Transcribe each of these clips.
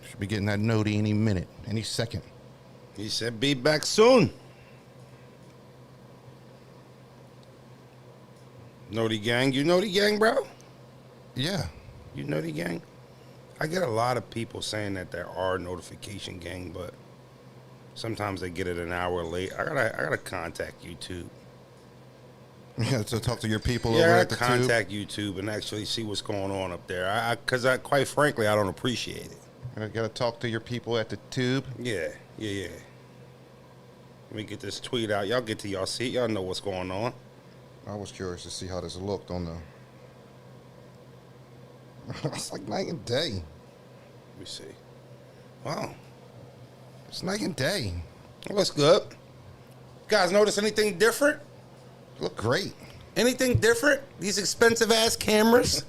Should be getting that noti any minute, any second. He said be back soon. Noti gang, you Noti gang, bro? Yeah. You Noti gang? I get a lot of people saying that there are notification gang, but sometimes they get it an hour late. I gotta contact YouTube. Yeah, to talk to your people Yeah, over I at the gotta tube. contact YouTube and actually see what's going on up there. Because quite frankly, I don't appreciate it. I gotta talk to your people at the tube. Yeah. Let me get this tweet out. Y'all get to y'all see it. Y'all know what's going on. I was curious to see how this looked on the. It's like night and day. Let me see. Wow. It's night and day. What's good? Guys, notice anything different? Look great. Anything different? These expensive ass cameras?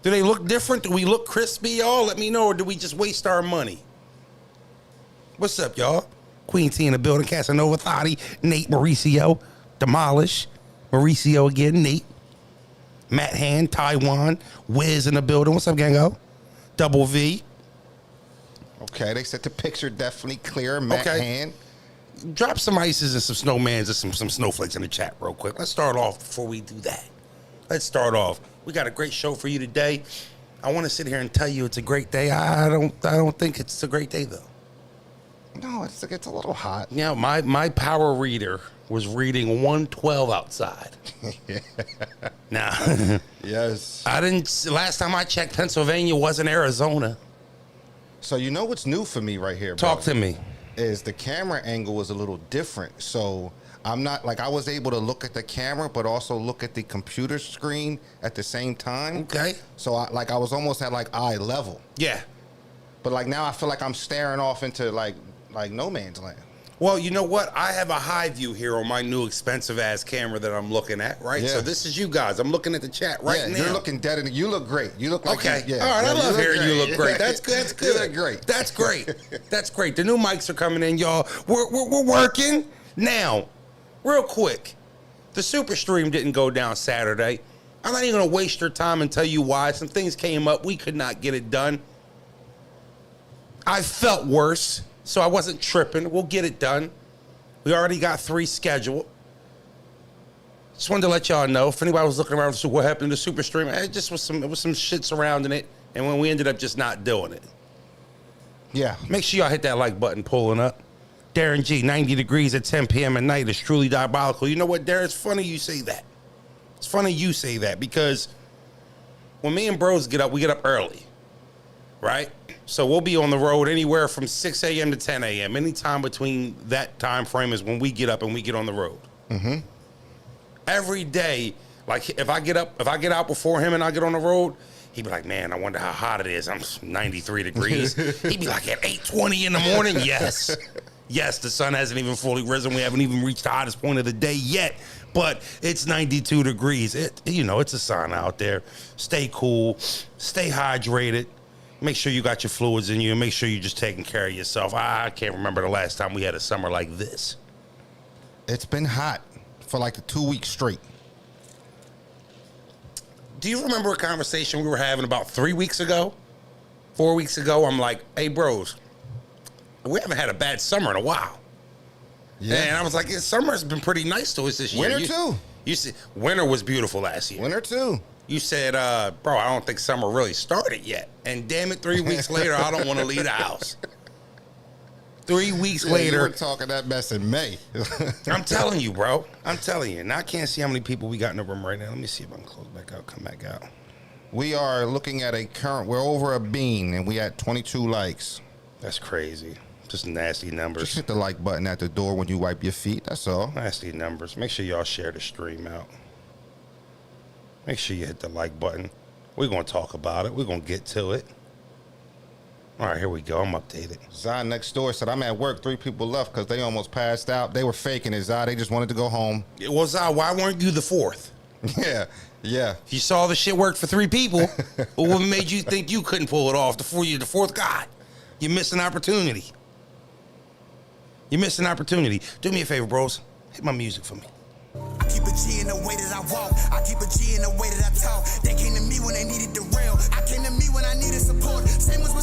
Do they look different? Do we look crispy, y'all? Let me know, or do we just waste our money? What's up, y'all? Queen T in the building, Casanova Thotty, Nate Mauricio, Demolish, Mauricio again, Nate, Matt Hand, Taiwan, Wiz in the building. What's up, gango? Double V. Okay, they said the picture definitely clear. Matt Hand. Drop some ices and some snowmans and some snowflakes in the chat real quick. Let's start off before we do that. Let's start off. We got a great show for you today. I want to sit here and tell you it's a great day. I don't think it's a great day though. No, it's a little hot. Yeah, my power reader was reading 112 outside. Now, yes. Last time I checked, Pennsylvania wasn't Arizona. So you know what's new for me right here, bro? Talk to me. Is the camera angle was a little different. So I'm not, like, I was able to look at the camera, but also look at the computer screen at the same time. Okay. So I was almost at, like, eye level. Yeah. But, like, now I feel like I'm staring off into, like no man's land. Well, you know what? I have a high view here on my new expensive-ass camera that I'm looking at, right? Yeah. So this is you guys. I'm looking at the chat right now. You're looking dead, and you look great. You look like okay. You, yeah. All right, yeah, I love hearing you look great. That's good. That's good. You look great. That's great. That's great. The new mics are coming in, y'all. We're working now. Real quick, the Super Stream didn't go down Saturday. I'm not even gonna waste your time and tell you why. Some things came up. We could not get it done. I felt worse, so I wasn't tripping. We'll get it done. We already got 3 scheduled. Just wanted to let y'all know, if anybody was looking around for what happened to the Super Stream, it was some shit surrounding it, and when we ended up just not doing it. Yeah. Make sure y'all hit that like button pulling up. Darren G, 90 degrees at 10 p.m. at night is truly diabolical. You know what, Darren? It's funny you say that. It's funny you say that because when me and bros get up, we get up early, right? So we'll be on the road anywhere from 6 a.m. to 10 a.m. Anytime between that time frame is when we get up and we get on the road. Mm-hmm. Every day, like if I get out before him and I get on the road, he'd be like, man, I wonder how hot it is. I'm 93 degrees. He'd be like, at 8:20 in the morning? Yes. Yes, the sun hasn't even fully risen. We haven't even reached the hottest point of the day yet, but it's 92 degrees. It's a sun out there. Stay cool. Stay hydrated. Make sure you got your fluids in you, and make sure you're just taking care of yourself. I can't remember the last time we had a summer like this. It's been hot for like 2 weeks straight. Do you remember a conversation we were having about 3 weeks ago? 4 weeks ago? I'm like, hey, bros, we haven't had a bad summer in a while. Yeah. And I was like, summer's been pretty nice to us this year. Winter too. You see, winter was beautiful last year. Winter too. You said, bro, I don't think summer really started yet. And damn it, 3 weeks later, I don't want to leave the house. 3 weeks later. You were talking that mess in May. I'm telling you, bro. I'm telling you. Now I can't see how many people we got in the room right now. Let me see if I can close back out, come back out. We are looking at we're over a bean, and we at 22 likes. That's crazy. Just nasty numbers. Just hit the like button at the door when you wipe your feet. That's all. Nasty numbers. Make sure y'all share the stream out. Make sure you hit the like button. We're going to talk about it. We're going to get to it. All right, here we go. I'm updated. Zai next door said, I'm at work. 3 people left because they almost passed out. They were faking it, Zai. They just wanted to go home. Well, Zai, why weren't you the 4th? Yeah. You saw the shit worked for 3 people. But what made you think you couldn't pull it off before you're the 4th guy? You missed an opportunity. You missed an opportunity. Do me a favor, bros. Hit my music for me. I keep a G in the way that I walk. I keep a G in the way that I talk. They came to me when they needed the real. I came to me when I needed support. Same was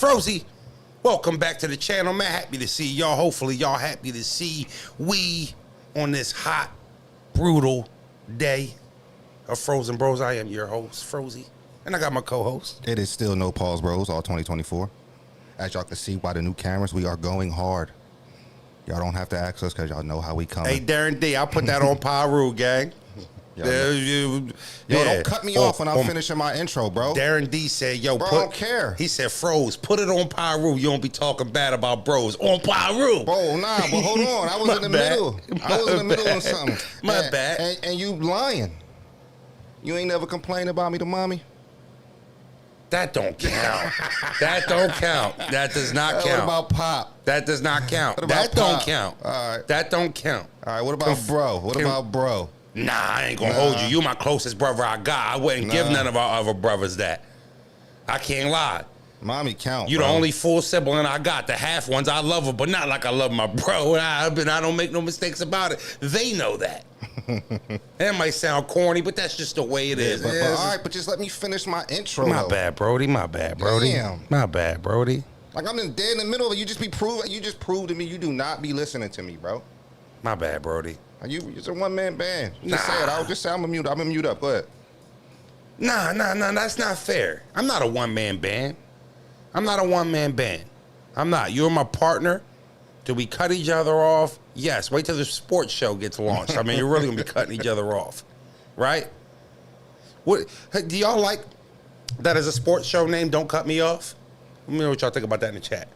Frozy, welcome back to the channel, man. Happy to see y'all. Hopefully y'all happy to see we on this hot, brutal day of Frozen Bros. I am your host, Frozy, and I got my co-host. It is still No Pause Bros, all 2024. As y'all can see by the new cameras, we are going hard. Y'all don't have to ask us because y'all know how we come. Hey, Darren D, I'll put that on Pyru, gang. Yo, don't cut me off when I'm finishing my intro, bro. Darren D said, yo, bro, I don't care. He said, Froze, put it on Pyru. You don't be talking bad about bros. On Pyru. Bro, nah, but hold on. I was in the middle. I was in the middle of something. My bad. And you lying. You ain't never complained about me to mommy? That don't count. That don't count. That does not count. What about Pop? That does not count. That don't count. All right. That don't count. All right, what about bro? What about bro? Nah, I ain't gonna hold you. You my closest brother I got. I wouldn't give none of our other brothers that. I can't lie. Mommy count. You the only full sibling I got. The half ones, I love her, but not like I love my bro. I don't make no mistakes about it. They know that. That might sound corny, but that's just the way it is. But, all right, but just let me finish my intro. My bad, Brody. My bad, Brody. Damn. My bad, Brody. Like I'm dead in the middle of it. You just proved to me you do not be listening to me, bro. My bad, Brody. It's a one-man band. Just say it. I'll just say I'm gonna mute up. Go ahead. Nah, that's not fair. I'm not a one-man band. I'm not a one-man band. I'm not. You're my partner. Do we cut each other off? Yes. Wait till the sports show gets launched. I mean, you're really gonna be cutting each other off, right? What do y'all like that as a sports show name? Don't cut me off. Let me know what y'all think about that in the chat.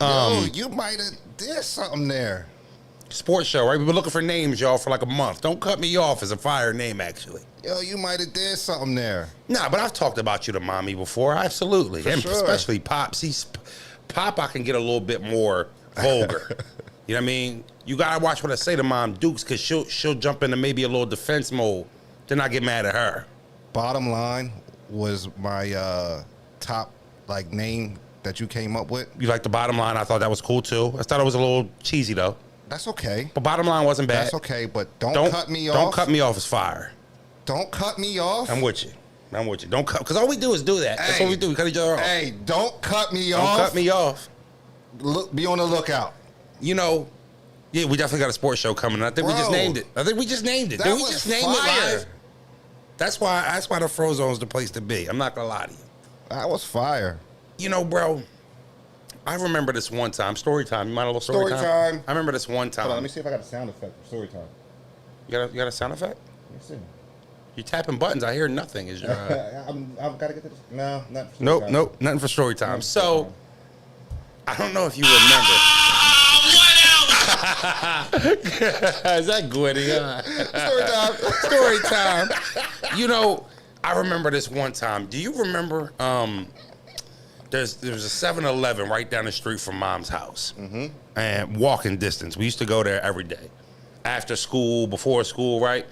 Yo, you might have did something there. Sports show, right? We've been looking for names, y'all, for like a month. Don't cut me off is a fire name, actually. Yo, you might have did something there. Nah, but I've talked about you to mommy before. Absolutely. For and sure. Especially Pop. See, Pop, I can get a little bit more vulgar. You know what I mean? You got to watch what I say to Mom Dukes because she'll jump into maybe a little defense mode. Then I get mad at her. Bottom line was my top name that you came up with. You like the bottom line? I thought that was cool, too. I thought it was a little cheesy, though. That's okay. But bottom line wasn't bad. That's okay, but don't cut me off. Don't cut me off is fire. Don't cut me off. I'm with you. Don't cut, because all we do is do that. That's what we do. We cut each other off. Hey, don't cut me off. Don't cut me off. Look, be on the lookout. You know, yeah, we definitely got a sports show coming. I think we just named it. That Did we was just name it live? That's why the Frozone's the place to be. I'm not gonna lie to you. That was fire. You know, bro, I remember this one time. Story time. You mind a little story time? I remember this one time. Hold on, let me see if I got a sound effect for story time. You got a sound effect? Let me see. You're tapping buttons. I hear nothing. Is your I've got to get this. No, not for Nope, nothing for story time. So, I don't know if you remember. Is that good? Story time. You know, I remember this one time. Do you remember? There was a 7-Eleven right down the street from Mom's house, and walking distance. We used to go there every day, after school, before school, right?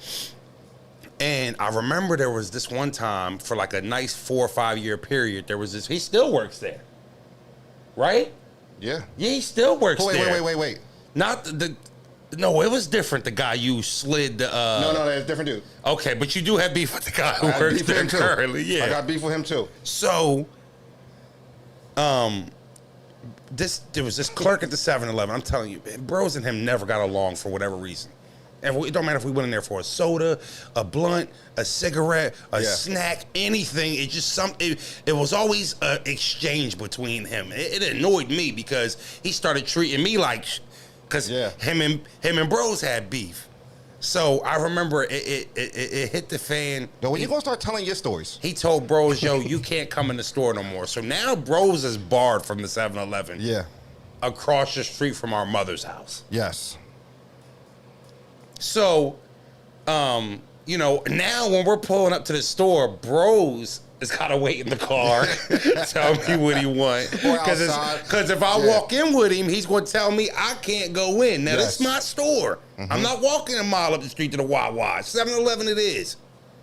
And I remember there was this one time for like a nice 4 or 5 year period. There was this. He still works there, right? Yeah. Yeah, he still works there. Wait. Not the. No, it was different. The guy you slid the. No, that's a different dude. Okay, but you do have beef with the guy who works there currently. Yeah, I got beef with him too. So, there was this clerk at the 7-Eleven. I'm telling you, bros and him never got along for whatever reason. And it don't matter if we went in there for a soda, a blunt, a cigarette, a snack, anything. It just it was always an exchange between him. It annoyed me because he started treating me like, because him and bros had beef. So I remember it hit the fan. Yo, when you gonna start telling your stories? He told bros, yo, you can't come in the store no more. So now bros is barred from the 7-Eleven. Yeah. Across the street from our mother's house. Yes. So, you know, now when we're pulling up to the store, bros has got to wait in the car, tell me what he want. Because if I walk in with him, he's going to tell me I can't go in. Now, this is my store. I'm not walking a mile up the street to the Wawa. 7-Eleven it is.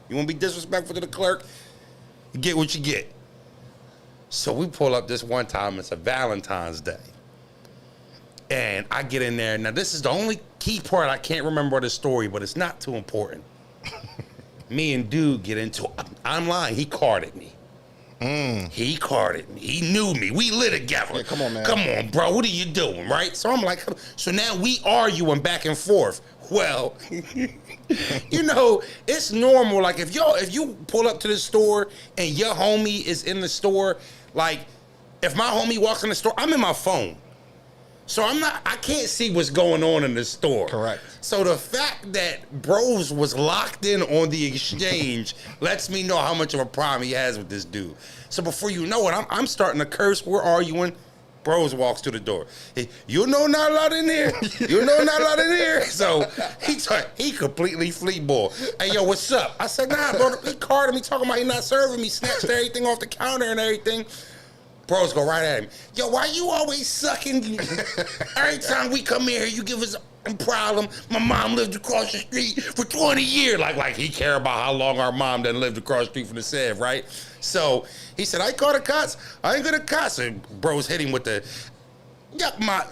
You want to be disrespectful to the clerk? You get what you get. So we pull up this one time. It's a Valentine's Day. And I get in there. Now, this is the only key part I can't remember the story, but it's not too important. Me and dude get into it. I'm lying. He carded me. He carded me. He knew me. We lit together. Yeah, come on, man. Come on, bro. What are you doing, right? So I'm like, so now we arguing back and forth. Well, you know, it's normal. Like if you pull up to the store and your homie is in the store, like if my homie walks in the store, I'm in my phone. So I can't see what's going on in the store. Correct. So the fact that Bros was locked in on the exchange lets me know how much of a problem he has with this dude. So before you know it, I'm starting to curse. We're arguing. Bros walks to the door. Hey, you know not allowed in here. You know not allowed in here. So he completely fleet ball. Hey, yo, what's up? I said, nah, bro. He carded me talking about he not serving me, snatched everything off the counter and everything. Bros go right at him. Yo, why you always sucking? Every time we come here, you give us a problem. My mom lived across the street for 20 years. Like he care about how long our mom done lived across the street from the Sev, right? So he said, I ain't call the cops. I ain't gonna cops. And Bros hit him with the, yuck my,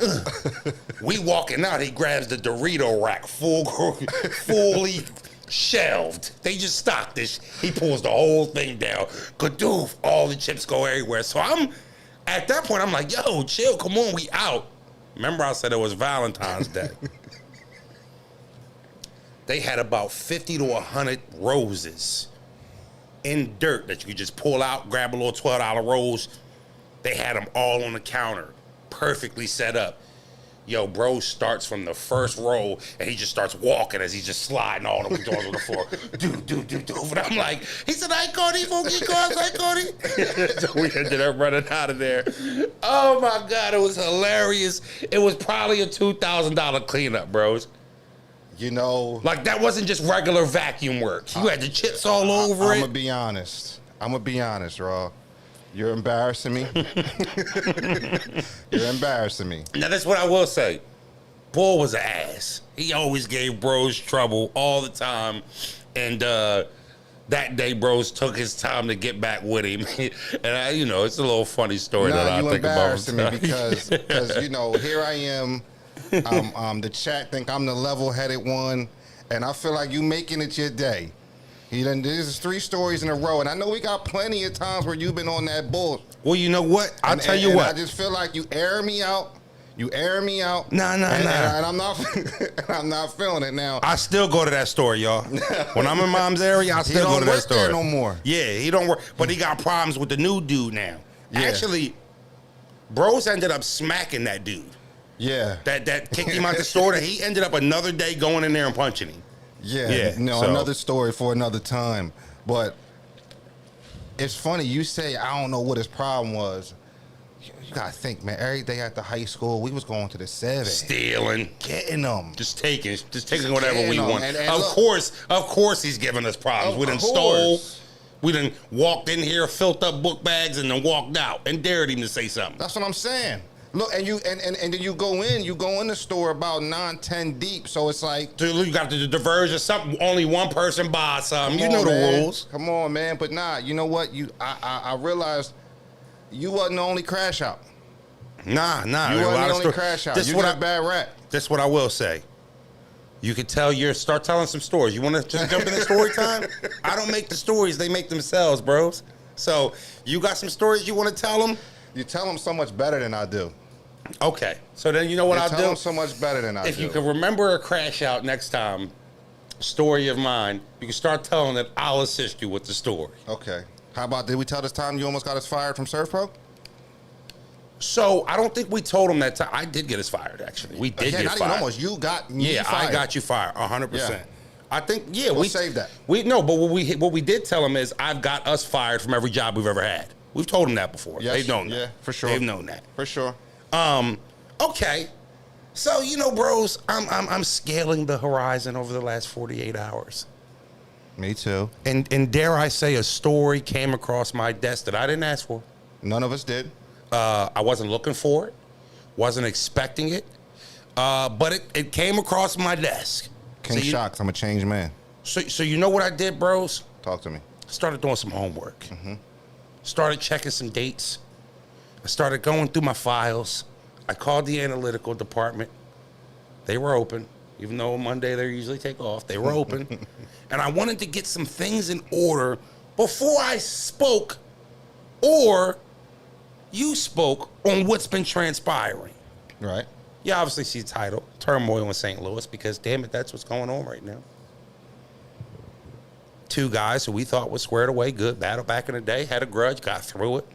We walking out, he grabs the Dorito rack, fully shelved. They just stocked this. He pulls the whole thing down. Kadoof, all the chips go everywhere. So at that point, I'm like, yo, chill, come on, we out. Remember I said it was Valentine's Day. They had about 50 to 100 roses in dirt that you could just pull out, grab a little $12 rose. They had them all on the counter, perfectly set up. Yo, bro starts from the first row and he just starts walking as he's just sliding all the way down on the floor. Do. And I'm like, he said, I caught him, I caught him. So we ended up running out of there. Oh my God, it was hilarious. It was probably a $2,000 cleanup, bros. You know, like that wasn't just regular vacuum work. You had the chips all over it. I'm gonna be honest, Raw. You're embarrassing me. You're embarrassing me. Now, that's what I will say. Bull was an ass. He always gave Bros trouble all the time. And that day, Bros took his time to get back with him. And, it's a little funny story that I think about. You embarrassing me because, here I am. The chat think I'm the level-headed one. And I feel like you making it your day. This is 3 stories in a row, and I know we got plenty of times where you've been on that bull. Well, you know what? I'll tell you what. I just feel like you air me out. Nah. And I'm not feeling it now. I still go to that store, y'all. When I'm in Mom's area, I still go to that store. He don't work there no more. Yeah, he don't work, but he got problems with the new dude now. Yeah. Actually, Bros ended up smacking that dude. Yeah. That kicked him out the store. That he ended up another day going in there and punching him. Yeah, another story for another time. But it's funny, you say, I don't know what his problem was. You gotta think, man, every day after high school, we was going to the 7. Stealing. Getting them. Just taking whatever we want. And of course he's giving us problems. We done stole. We done walked in here, filled up book bags, and then walked out and dared him to say something. That's what I'm saying. Look, and then you go in the store about 9, 10 deep, so it's like... You got the diversion, something, only one person buys something. You know the rules. Come on, man. But nah, you know what? I realized you wasn't the only crash out. Nah. You wasn't the only crash out. You got a bad rap. That's what I will say. You could start telling some stories. You want to just jump into story time? I don't make the stories. They make themselves, bros. So you got some stories you want to tell them? You tell them so much better than I do. Okay, so then you know what I'll do? Tell them so much better than I do. If you can remember a crash out next time, story of mine, you can start telling it. I'll assist you with the story. Okay. How about, did we tell this time you almost got us fired from Surf Pro? So I don't think we told him that time. I did get us fired, actually. We did get fired. Almost. You got me fired. I got you fired, 100%. Yeah. I think, we saved that. But what we did tell him is I've got us fired from every job we've ever had. We've told them that before. Yes, They've known that. Yeah, for sure. They've known that. For sure. Okay. So, bros, I'm scaling the horizon over the last 48 hours. Me too. And dare I say, a story came across my desk that I didn't ask for. None of us did. I wasn't looking for it. Wasn't expecting it. But it came across my desk. King Shocks, I'm a changed man. So you know what I did, bros? Talk to me. I started doing some homework. Started checking some dates. I started going through my files. I called the analytical department. They were open. Even though Monday they usually take off, they were open. And I wanted to get some things in order before I spoke or you spoke on what's been transpiring. Right. You obviously see the title, Turmoil in St. Louis, because damn it, that's what's going on right now. Two guys who we thought was squared away, good battle back in the day, had a grudge, got through it.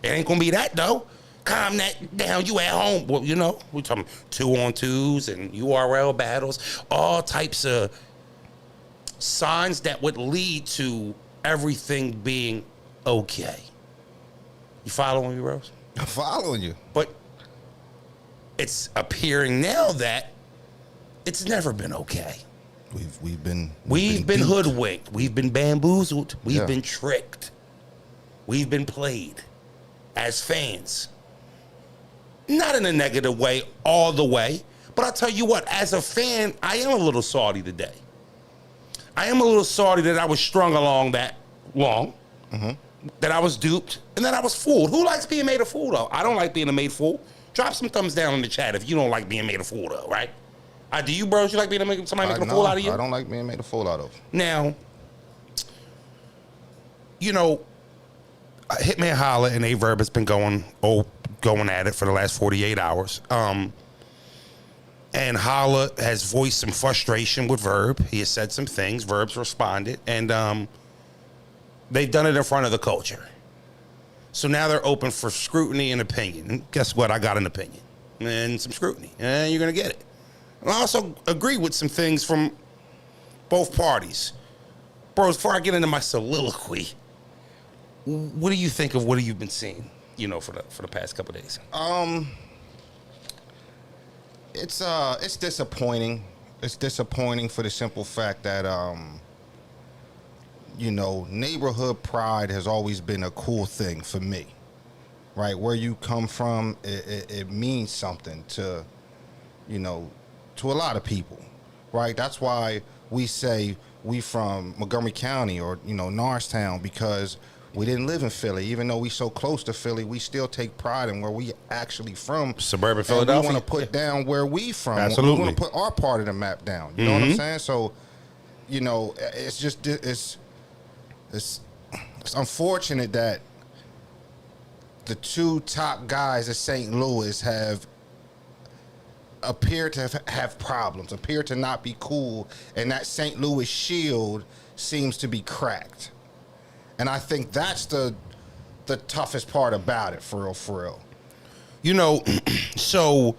It ain't gonna be that though. Calm that down, you at home. Well, you know, we're talking 2-on-2s and URL battles, all types of signs that would lead to everything being okay. You following me, Rose? I'm following you. But it's appearing now that it's never been okay. We've been duped. Hoodwinked. We've been bamboozled. We've been tricked. We've been played as fans. Not in a negative way all the way, but I'll tell you what, as a fan, I am a little salty today. I am a little salty that I was strung along that long, that I was duped, and that I was fooled. Who likes being made a fool, though? I don't like being a made fool. Drop some thumbs down in the chat if you don't like being made a fool, though, right? Do you, bros? You like being somebody making a fool out of you? I don't like being made a fool out of. Now, you know, Hitman Holla and Verb has been going at it for the last 48 hours. And Holla has voiced some frustration with Verb. He has said some things. Verb's responded. And they've done it in front of the culture. So now they're open for scrutiny and opinion. And guess what? I got an opinion and some scrutiny. And you're going to get it. I also agree with some things from both parties. Bros, before I get into my soliloquy, what do you think of what you've been seeing, you know, for the past couple of days? It's disappointing. It's disappointing for the simple fact that you know, neighborhood pride has always been a cool thing for me. Right? Where you come from, it means something to, you know, to a lot of people, right? That's why we say we from Montgomery County or, you know, Norristown, because we didn't live in Philly. Even though we so close to Philly, we still take pride in where we actually from. Suburban Philadelphia. We want to put down where we from. Absolutely. We want to put our part of the map down. You know what I'm saying? So, you know, it's just, it's unfortunate that the two top guys at St. Louis appear to have problems, appear to not be cool, and that St. Louis shield seems to be cracked. And I think that's the toughest part about it, for real. You know, so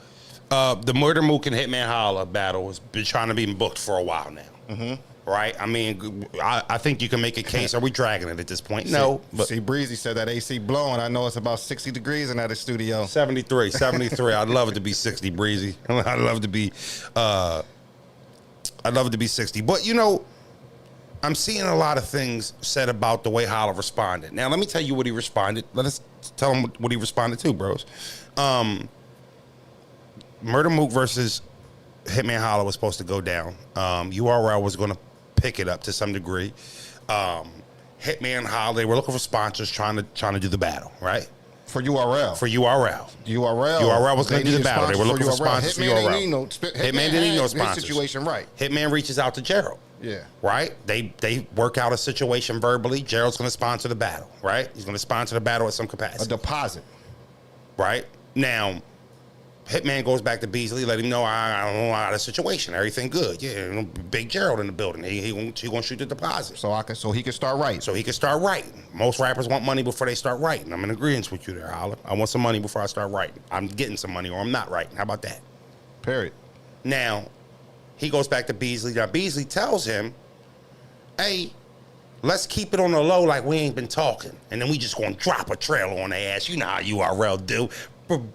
the Murder Mook and Hitman Holla battle has been trying to be booked for a while now. Right? I mean, I think you can make a case. Are we dragging it at this point? No. But see, Breezy said that AC blowing. I know it's about 60 degrees in that studio. 73. I'd love it to be 60, Breezy. I'd love to be 60. But, you know, I'm seeing a lot of things said about the way Holla responded. Now, let me tell you what he responded. Let us tell him what he responded to, bros. Murder Mook versus Hitman Holla was supposed to go down. URL was going to pick it up to some degree. Hitman Holla, they were looking for sponsors trying to do the battle, right? For URL. URL was going to do the battle. They were looking for sponsors for URL. Hitman didn't need no sponsors. Situation right. Hitman reaches out to Gerald. Yeah. Right? They work out a situation verbally. Gerald's going to sponsor the battle, right? He's going to sponsor the battle at some capacity. A deposit. Right? Now, Hitman goes back to Beasley, let him know I got a situation. Everything good. Yeah, Big Gerald in the building. He gonna shoot the deposit. So he can start writing. So he can start writing. Most rappers want money before they start writing. I'm in agreement with you there, Holla. I want some money before I start writing. I'm getting some money or I'm not writing. How about that? Period. Now, he goes back to Beasley. Now, Beasley tells him, hey, let's keep it on the low like we ain't been talking. And then we just gonna drop a trailer on their ass. You know how URL do.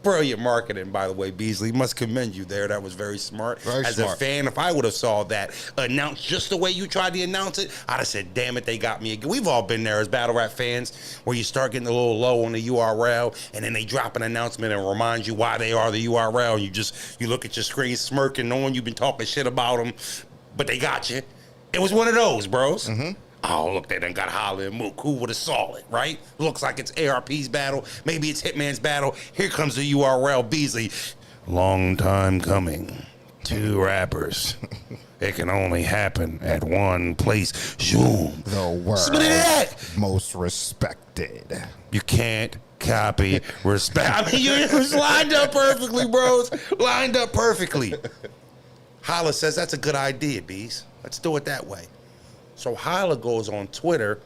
Brilliant marketing, by the way, Beasley. Must commend you there. That was very smart. As a fan, if I would have saw that announced just the way you tried to announce it, I'd have said, damn it, they got me again. We've all been there as battle rap fans where you start getting a little low on the URL and then they drop an announcement and remind you why they are the URL. You look at your screen smirking, knowing you've been talking shit about them, but they got you. It was one of those, bros. Oh, look, they done got Holla and Mook. Who would have saw it, right? Looks like it's ARP's battle. Maybe it's Hitman's battle. Here comes the URL, Beasley. Long time coming. Two rappers. It can only happen at one place. Zoom. The world's most respected. You can't copy respect. I mean, you was lined up perfectly, bros. Lined up perfectly. Holla says that's a good idea, Bees. Let's do it that way. So Holla goes on Twitter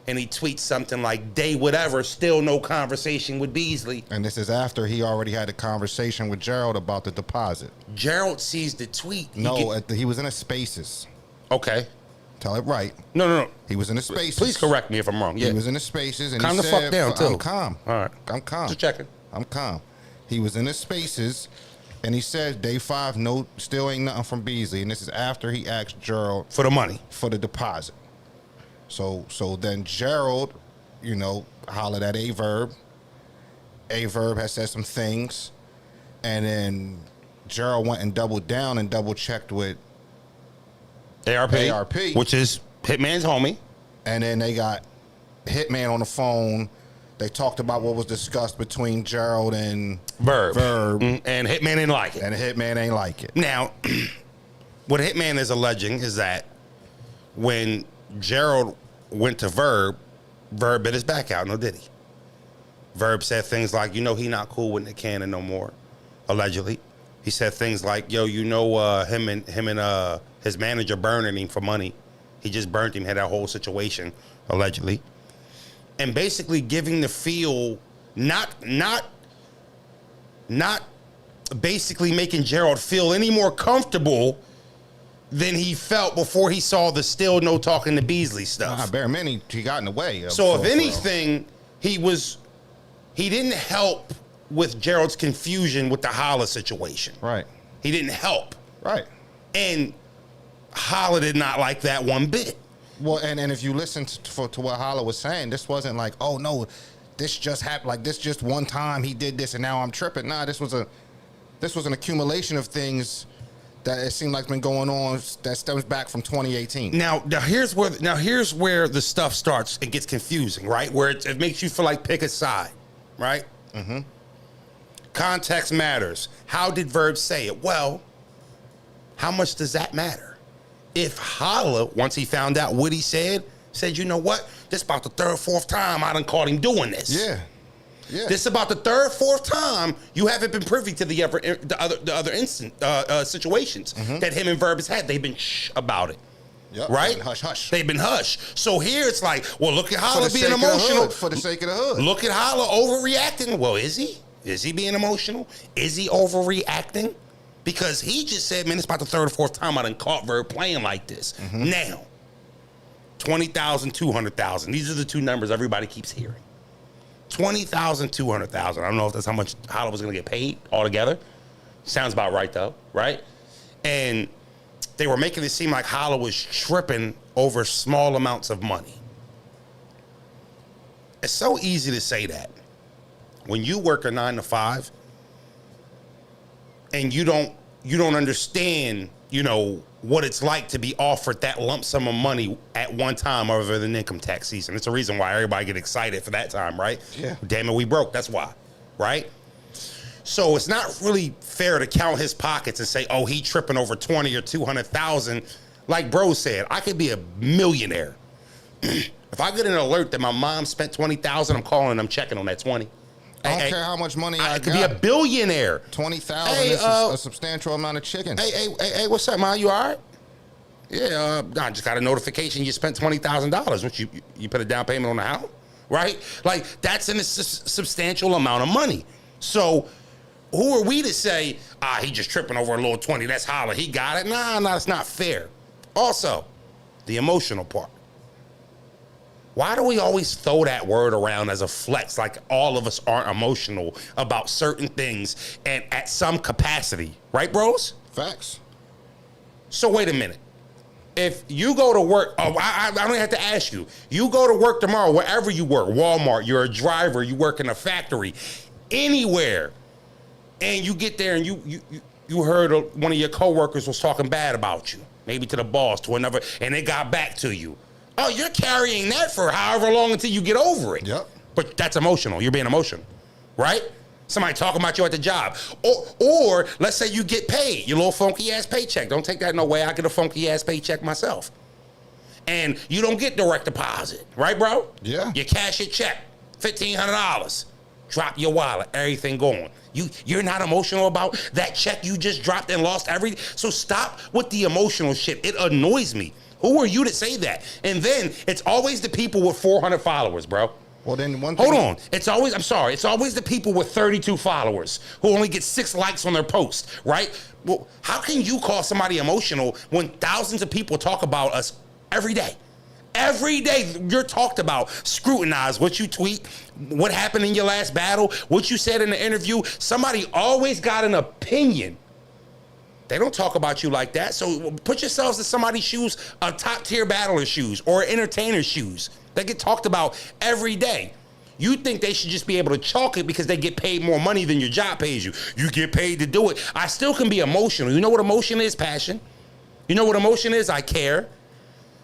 and he tweets something like, day whatever, still no conversation with Beasley. And this is after he already had a conversation with Gerald about the deposit. Gerald sees the tweet. He was in a Spaces. Okay. Tell it right. No. He was in a Spaces. Please correct me if I'm wrong. Yeah. He was in a Spaces and Calm he the said, fuck down, too. I'm calm. All right. I'm calm. Just checking. I'm calm. He was in the Spaces and he said, day 5, no, still ain't nothing from Beasley. And this is after he asked Gerald for the money. For the deposit. So then Gerald, hollered at Verb. Verb has said some things. And then Gerald went and doubled down and double checked with ARP, which is Hitman's homie. And then they got Hitman on the phone. They talked about what was discussed between Gerald and Verb. And Hitman didn't like it. And Hitman ain't like it. Now, what Hitman is alleging is that when Gerald went to Verb bit his back out. No, did he? Verb said things like, he not cool with Nick Cannon no more, allegedly. He said things like, him and his manager burning him for money. He just burnt him, had that whole situation, allegedly. And basically giving the feel, not basically making Gerald feel any more comfortable than he felt before he saw the still no talking to Beasley stuff. Bare minute, he got in the way. So if anything, he didn't help with Gerald's confusion with the Holla situation. Right. He didn't help. Right. And Holla did not like that one bit. Well, and if you listen to what Holla was saying, this wasn't like, oh no, this just happened. Like this just one time he did this and now I'm tripping. Nah, this was an accumulation of things that it seemed like been going on that stems back from 2018. Now here's where the stuff starts and gets confusing, right? Where it makes you feel like pick a side, right? Mm-hmm. Context matters. How did Verb say it? Well, how much does that matter? If Holla, once he found out what he said, you know what? This about the third, fourth time I done caught him doing this. Yeah. This is about the third, fourth time you haven't been privy to the other situations that him and Verb has had. They've been shh about it. Yep. Right? Hush, hush. They've been hush. So here it's like, well, look at Holla being emotional. For the sake of the hood. Look at Holla overreacting. Well, is he? Is he being emotional? Is he overreacting? Because he just said, man, it's about the third or fourth time I done caught Verb playing like this. Now, 20,000, 200,000. These are the two numbers everybody keeps hearing. 20,000, 200,000. I don't know if that's how much Holla was going to get paid altogether. Sounds about right, though, right? And they were making it seem like Holla was tripping over small amounts of money. It's so easy to say that. When you work a 9 to 5 and you don't understand, what it's like to be offered that lump sum of money at one time other than income tax season. It's a reason why everybody get excited for that time, right? Yeah. Damn it, we broke. That's why, right? So it's not really fair to count his pockets and say, oh, he tripping over 20 or 200,000. Like bro said, I could be a millionaire. If I get an alert that my mom spent 20,000, I'm calling and I'm checking on that 20. I don't care how much money I could be a billionaire. 20,000 is a substantial amount of chicken. Hey, what's up, man? You all right? Yeah, I just got a notification you spent $20,000. Which you put a down payment on the house, right? Like that's a substantial amount of money. So who are we to say, he just tripping over a little 20? That's Holla. He got it. Nah, that's not fair. Also, the emotional part. Why do we always throw that word around as a flex like all of us aren't emotional about certain things and at some capacity? Right, bros? Facts. So wait a minute. If you go to work, I don't have to ask you. You go to work tomorrow, wherever you work, Walmart, you're a driver, you work in a factory, anywhere, and you get there and you heard one of your coworkers was talking bad about you, maybe to the boss, to another, and they got back to you. Oh, you're carrying that for however long until you get over it. Yep. But that's emotional. You're being emotional, right? Somebody talking about you at the job. Or let's say you get paid, your little funky ass paycheck. Don't take that no way. I get a funky ass paycheck myself. And you don't get direct deposit, right, bro? Yeah. You cash your check, $1,500. Drop your wallet, everything going. You're not emotional about that check you just dropped and lost everything. So stop with the emotional shit. It annoys me. Who are you to say that? And then it's always the people with 400 followers, bro. Well, then one thing. Hold on. It's always the people with 32 followers who only get 6 likes on their post, right? Well, how can you call somebody emotional when thousands of people talk about us every day? Every day you're talked about, scrutinized, what you tweet, what happened in your last battle, what you said in the interview. Somebody always got an opinion. They don't talk about you like that. So put yourselves in somebody's shoes, a top tier battler's shoes or an entertainer's shoes. They get talked about every day. You think they should just be able to chalk it because they get paid more money than your job pays you. You get paid to do it. I still can be emotional. You know what emotion is? Passion. You know what emotion is? I care.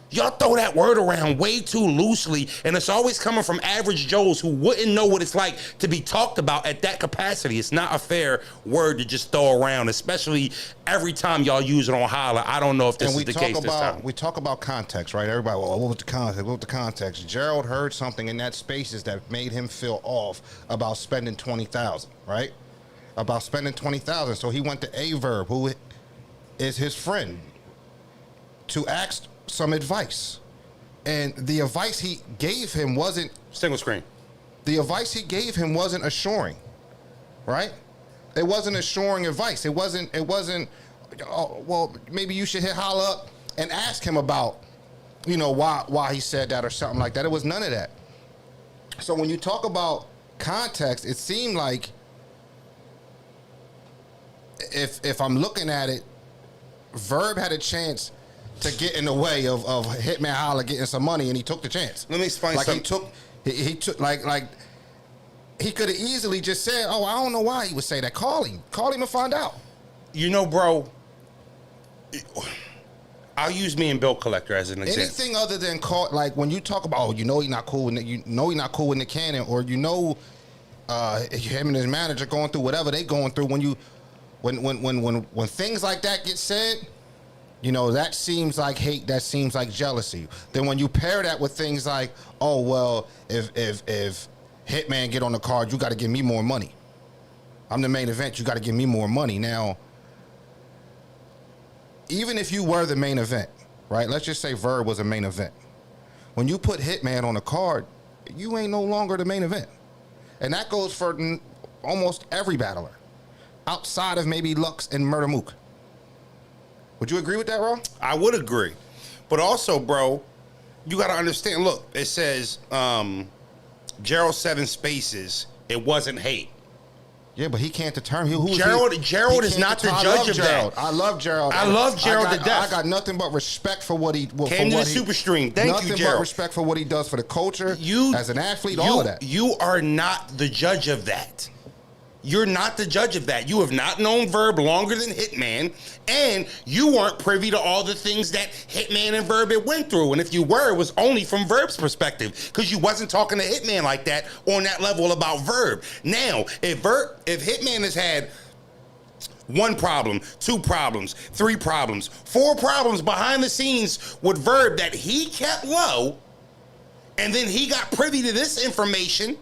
Y'all throw that word around way too loosely, and it's always coming from average Joes who wouldn't know what it's like to be talked about at that capacity. It's not a fair word to just throw around, especially every time y'all use it on Holla. I don't know if this is the case this time. We talk about context, right? Everybody, well, what was the context? What was the context? Gerald heard something in that spaces that made him feel off about spending $20,000, right? About spending $20,000. So he went to Verb, who is his friend, to ask some advice, and the advice he gave him wasn't single screen. The advice he gave him wasn't assuring, right? It wasn't assuring advice. It wasn't. Oh, well, maybe you should hit Holla up and ask him about, why he said that or something like that. It was none of that. So when you talk about context, it seemed like if I'm looking at it, Verb had a chance to get in the way of Hitman Holla getting some money, and he took the chance. Let me explain something. He took he could have easily just said, "Oh, I don't know why he would say that. Call him and find out." Bro, I'll use me and Bill Collector as an example. Anything other than when you talk about, he's not cool with he's not cool with Nick Cannon, or him and his manager going through whatever they going through. When things like that get said, that seems like hate. That seems like jealousy. Then when you pair that with things like, oh, well, if Hitman get on the card, you got to give me more money. I'm the main event. You got to give me more money. Now, even if you were the main event, right? Let's just say Verb was a main event. When you put Hitman on the card, you ain't no longer the main event. And that goes for almost every battler outside of maybe Lux and Murder Mook. Would you agree with that, Ro? I would agree. But also, bro, you got to understand, look, it says Gerald 7 spaces, it wasn't hate. Yeah, but he can't determine who Gerald is not the judge of Gerald. that. I love Gerald. I love Gerald to death. I got nothing but respect for what he came to the super stream. Thank you, Gerald. Nothing but respect for what he does for the culture, as an athlete, all of that. You are not the judge of that. You're not the judge of that. You have not known Verb longer than Hitman, and you weren't privy to all the things that Hitman and Verb had went through. And if you were, it was only from Verb's perspective, because you wasn't talking to Hitman like that on that level about Verb. Now, if Hitman has had 1 problem, 2 problems, 3 problems, 4 problems behind the scenes with Verb that he kept low, and then he got privy to this information,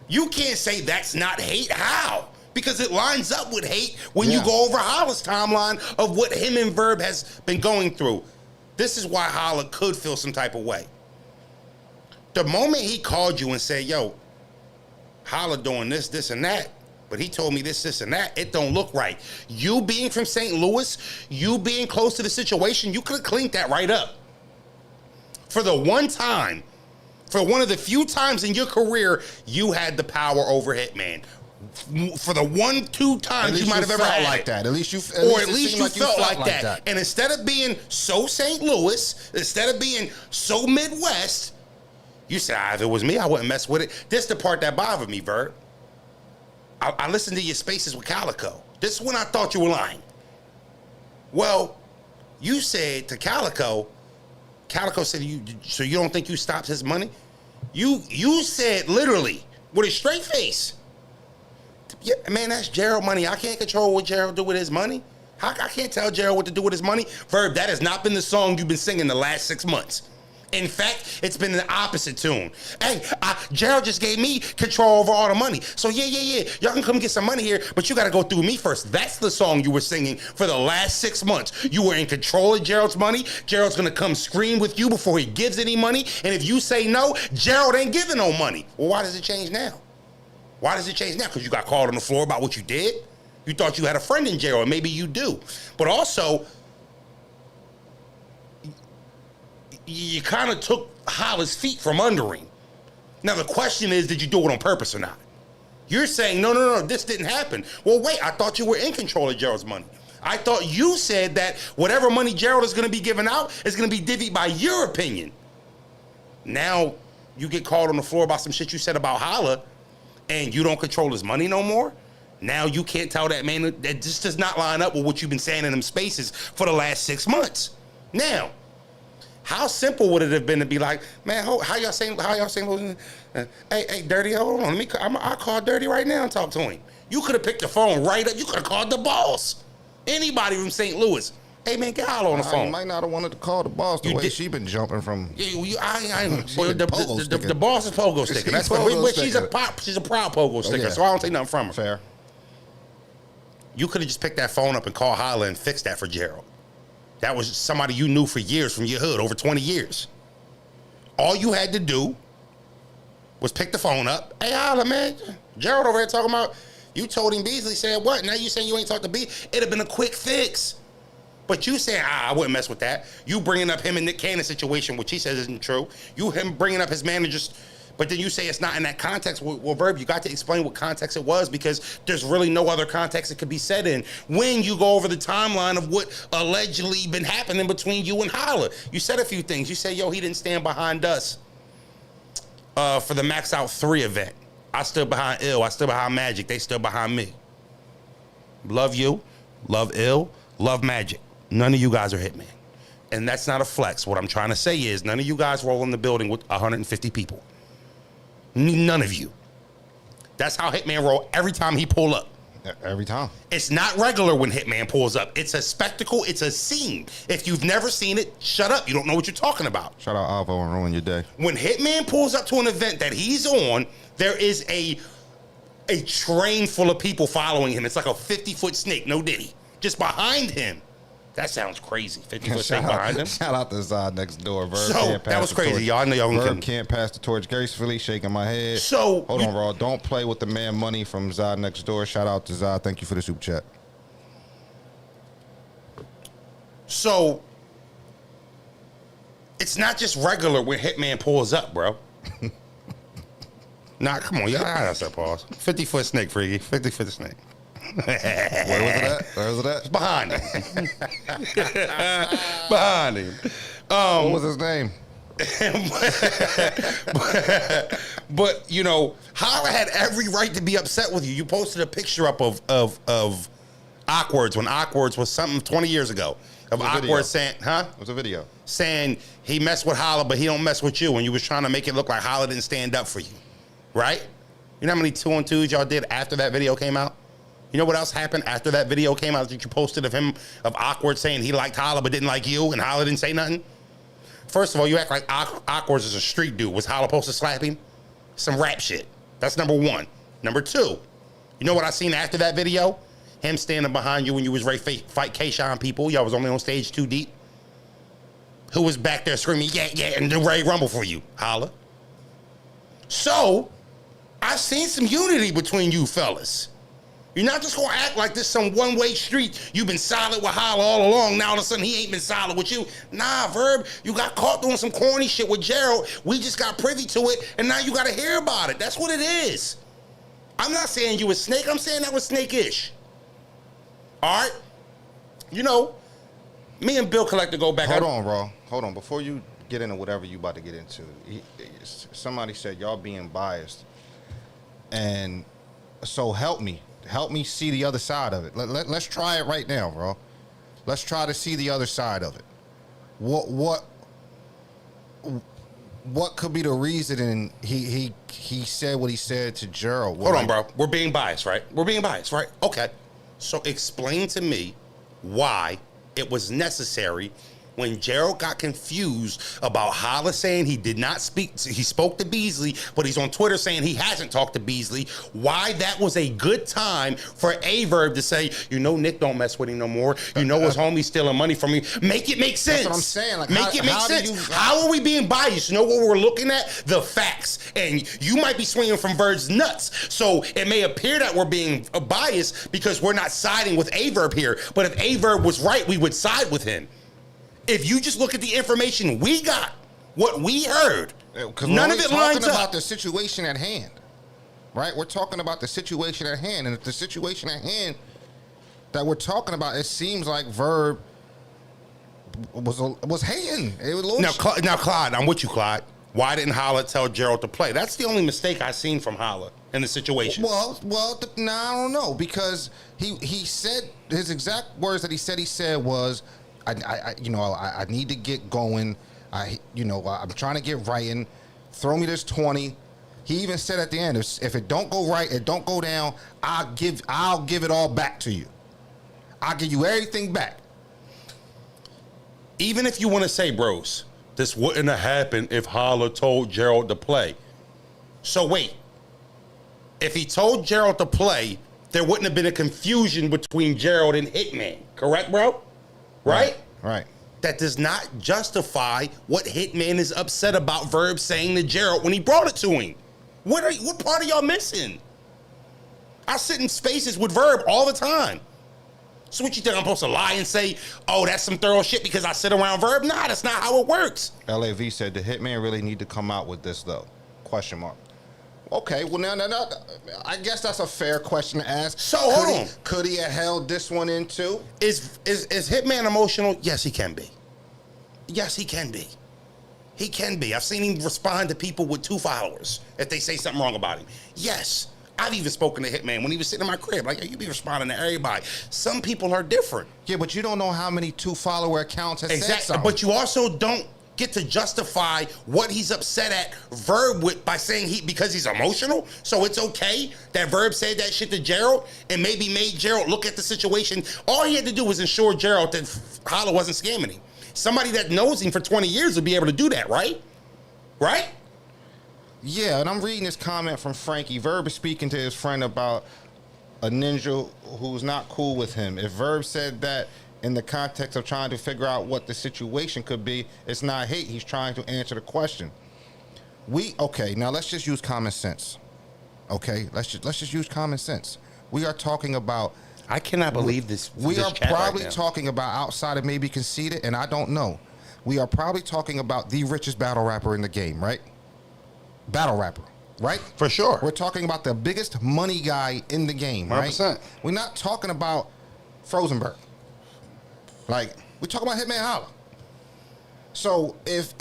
you can't say that's not hate. How? Because it lines up with hate when you go over Holla's timeline of what him and Verb has been going through. This is why Holla could feel some type of way. The moment he called you and said, yo, Holla doing this, this, and that, but he told me this, this, and that, it don't look right. You being from St. Louis, you being close to the situation, you could have cleaned that right up. For the one time, for one of the few times in your career, you had the power over Hitman. For the 1-2 times you might have ever had like that. At least you felt like that. And instead of being so St. Louis, instead of being so Midwest, you said, if it was me, I wouldn't mess with it. This is the part that bothered me, Verb. I listened to your spaces with Calico. This is when I thought you were lying. Well, you said to Calico said, so you don't think you stopped his money? You said literally, with a straight face, Yeah, man, that's Gerald money. I can't control what Gerald do with his money. I can't tell Gerald what to do with his money. Verb, that has not been the song you've been singing the last 6 months. In fact, it's been the opposite tune. Hey, Gerald just gave me control over all the money. So yeah. Y'all can come get some money here, but you got to go through me first. That's the song you were singing for the last 6 months. You were in control of Gerald's money. Gerald's going to come scream with you before he gives any money. And if you say no, Gerald ain't giving no money. Well, why does it change now? Why does it change now? Because you got called on the floor about what you did? You thought you had a friend in Gerald, and maybe you do. But also, you kind of took Holla's feet from under him. Now, the question is, did you do it on purpose or not? You're saying, no, this didn't happen. Well, wait, I thought you were in control of Gerald's money. I thought you said that whatever money Gerald is going to be giving out is going to be divvied by your opinion. Now, you get called on the floor about some shit you said about Holla, and you don't control his money no more? Now you can't tell that man that just does not line up with what you've been saying in them spaces for the last 6 months. Now, how simple would it have been to be like, man, how y'all saying, hey, Dirty, hold on, I'll call Dirty right now and talk to him. You could have picked the phone right up. You could have called the boss. Anybody from St. Louis. Hey, man, get Holla on the phone. You might not have wanted to call the boss the way she been jumping from. The boss is pogo sticker. That's she's a proud pogo sticker, so I don't take nothing from her. Fair. You could have just picked that phone up and called Holla and fixed that for Gerald. That was somebody you knew for years from your hood, over 20 years. All you had to do was pick the phone up. Hey, Holla, man. Gerald over here talking about, you told him Beasley said what? Now you saying you ain't talked to B? It'd have been a quick fix. But you saying, I wouldn't mess with that. You bringing up him and Nick Cannon's situation, which he says isn't true. Him bringing up his managers, but then you say it's not in that context. Well, Verb, you got to explain what context it was, because there's really no other context it could be said in when you go over the timeline of what allegedly been happening between you and Holla. You said a few things. You said, yo, he didn't stand behind us for the Max Out 3 event. I stood behind Ill. I stood behind Magic. They stood behind me. Love you. Love Ill. Love Magic. None of you guys are Hitman. And that's not a flex. What I'm trying to say is none of you guys roll in the building with 150 people. None of you. That's how Hitman roll every time he pull up. Every time. It's not regular when Hitman pulls up. It's a spectacle. It's a scene. If you've never seen it, shut up. You don't know what you're talking about. Shout out Alvo and ruin your day. When Hitman pulls up to an event that he's on, there is a train full of people following him. It's like a 50-foot snake, no diddy. Just behind him. That sounds crazy. 50-foot snake behind him. Shout out to Zod next door. Verb so, that was crazy. Y'all know y'all Verb can't pass the torch gracefully, shaking my head. So, hold on, Raw. Don't play with the man money from Zod next door. Shout out to Zod. Thank you for the super chat. So, it's not just regular when Hitman pulls up, bro. Nah, come on. Y'all that's that pause. 50-foot snake, freaky. 50-foot snake. Where was it at? Where was it at? It's behind him. Behind him. What was his name? but you know, Holla had every right to be upset with you. You posted a picture up of Awkwards when Awkwards was something 20 years ago. Of Awkwards saying, It was a video. Saying he messed with Holla, but he don't mess with you. And you was trying to make it look like Holla didn't stand up for you. Right? You know how many 2-on-2s y'all did after that video came out? You know what else happened after that video came out that you posted of Awkward saying he liked Holla but didn't like you and Holla didn't say nothing? First of all, you act like Awkward is a street dude. Was Holla supposed to slap him? Some rap shit. That's number one. Number two, you know what I seen after that video? Him standing behind you when you was ready to fight K-Shine people. Y'all was only on stage 2 deep. Who was back there screaming, yeah, and ready to rumble for you? Holla. So, I've seen some unity between you fellas. You're not just gonna act like this some one-way street. You've been solid with Holla all along. Now all of a sudden he ain't been solid with you. Nah, Verb, you got caught doing some corny shit with Gerald. We just got privy to it, and now you gotta hear about it. That's what it is. I'm not saying you was snake. I'm saying that was snake-ish. All right? You know, me and Bill Collector go back. Hold on, Raw. Hold on. Before you get into whatever you about to get into, somebody said y'all being biased. And so help me. Help me see the other side of it. Let's try it right now, bro. Let's try to see the other side of it. what could be the reason? And he said what he said to Gerald. Hold on, bro. We're being biased, right? We're being biased, right? Okay. So explain to me why it was necessary when Gerald got confused about Holla saying he did not speak, he spoke to Beasley, but he's on Twitter saying he hasn't talked to Beasley, why that was a good time for Verb to say, you know, Nick don't mess with him no more. You know his homie's stealing money from me. Make it make sense. That's what I'm saying. Like, make it make sense. How are we being biased? You know what we're looking at? The facts. And you might be swinging from Verb's nuts. So it may appear that we're being biased because we're not siding with Verb here. But if Verb was right, we would side with him. If you just look at the information we got, what we heard, none of it lines up. We're talking about the situation at hand, right? We're talking about the situation at hand. And if the situation at hand that we're talking about, it seems like Verb was hating. It was now, Clyde, I'm with you, Clyde. Why didn't Holla tell Gerald to play? That's the only mistake I've seen from Holla in the situation. Well, I don't know, because he said, his exact words that he said was, I need to get going. I'm trying to get writing. Throw me this 20. He even said at the end, if it don't go right, it don't go down, I'll give it all back to you. I'll give you everything back. Even if you want to say, bros, this wouldn't have happened if Holla told Gerald to play. So wait, if he told Gerald to play, there wouldn't have been a confusion between Gerald and Hitman, correct, bro? Right. That does not justify what Hitman is upset about Verb saying to Gerald when he brought it to him. What part are y'all missing? I sit in spaces with Verb all the time. So what you think, I'm supposed to lie and say, oh, that's some thorough shit because I sit around Verb? Nah, that's not how it works. LAV said, the Hitman really need to come out with this, though? ? Okay, well, now, I guess that's a fair question to ask. So, hold on. Could he have held this one in too? Is Hitman emotional? Yes, he can be. Yes, he can be. He can be. I've seen him respond to people with 2 followers if they say something wrong about him. Yes. I've even spoken to Hitman when he was sitting in my crib. Like, you be responding to everybody. Some people are different. Yeah, but you don't know how many 2-follower accounts have said something. But you also don't get to justify what he's upset at Verb with by saying because he's emotional. So it's okay that Verb said that shit to Gerald and maybe made Gerald look at the situation. All he had to do was ensure Gerald that Holla wasn't scamming him. Somebody that knows him for 20 years would be able to do that, right? Right? Yeah, and I'm reading this comment from Frankie. Verb is speaking to his friend about a ninja who's not cool with him. If Verb said that in the context of trying to figure out what the situation could be, it's not hate. He's trying to answer the question. Okay, now let's just use common sense. Okay, let's just use common sense. We are talking about. I cannot believe this. We are probably talking about, outside of maybe Conceited, and I don't know. We are probably talking about the richest battle rapper in the game, right? Battle rapper, right? For sure. We're talking about the biggest money guy in the game, right? 100%. We're not talking about Frozenberg. Like, we talk about Hitman Holla. So if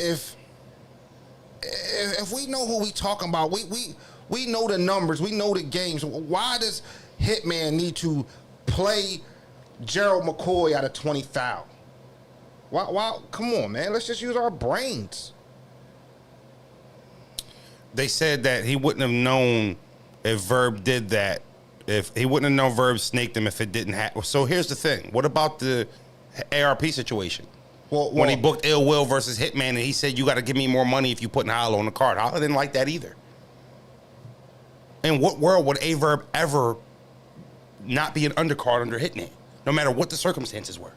we know who we talking about, we know the numbers, we know the games. Why does Hitman need to play Gerald McCoy out of 20,000? Why? Come on, man. Let's just use our brains. They said that he wouldn't have known if Verb did that. If he wouldn't have known Verb snaked him if it didn't happen. So here's the thing. What about the ARP situation? When he booked Ill Will versus Hitman and he said, you got to give me more money if you put Holla on the card. Holla didn't like that either. In what world would Verb ever not be an undercard under Hitman, no matter what the circumstances were?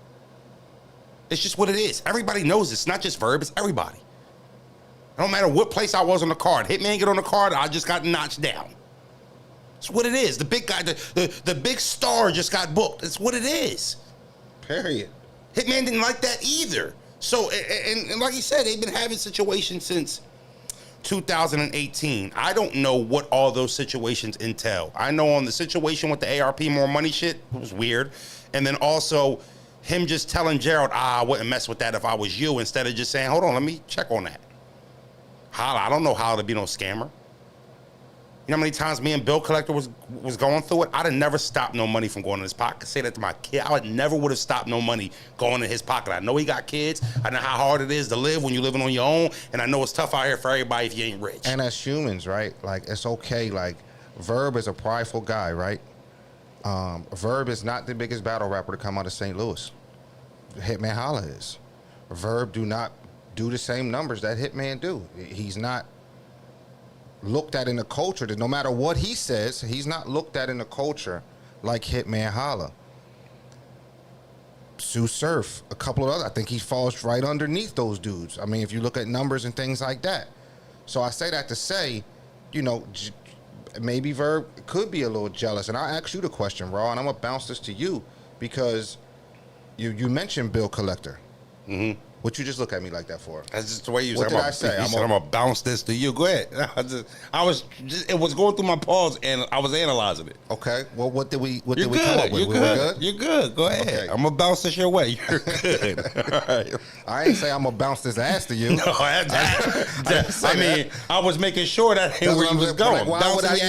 It's just what it is. Everybody knows this. It's not just Verb, it's everybody. It don't matter what place I was on the card. Hitman get on the card, I just got notched down. It's what it is. The big guy, the big star just got booked. It's what it is. Period. Hitman didn't like that either. So, and like he said, they've been having situations since 2018. I don't know what all those situations entail. I know on the situation with the ARP more money shit, it was weird. And then also him just telling Gerald, I wouldn't mess with that if I was you, instead of just saying, hold on, let me check on that. Holla, I don't know how to be no scammer. You know how many times me and Bill Collector was going through it? I'd have never stopped no money from going in his pocket. I could say that to my kid. I never would have stopped no money going in his pocket. I know he got kids. I know how hard it is to live when you're living on your own. And I know it's tough out here for everybody if you ain't rich. And as humans, right? Like, it's okay. Like, Verb is a prideful guy, right? Verb is not the biggest battle rapper to come out of St. Louis. Hitman Holla is. Verb do not do the same numbers that Hitman do. He's not looked at in the culture that no matter what he says, he's not looked at in the culture like Hitman Holla. Sue Surf, a couple of other, I think he falls right underneath those dudes. I mean, if you look at numbers and things like that. So I say that to say, you know, maybe Verb could be a little jealous. And I'll ask you the question, Raw, and I'm gonna bounce this to you because you mentioned Bill Collector. Mm-hmm. What you just look at me like that for? That's just the way you said. What did I say? I'm gonna bounce this to you. Go ahead. It was going through my pause and I was analyzing it. Okay. Well, what did we come up with? You're good. You're good. Go ahead. Okay. I'm gonna bounce this your way. You're good. All right. I ain't say I'm gonna bounce this ass to you. No, I mean, I was making sure that ain't where you was going. Why would that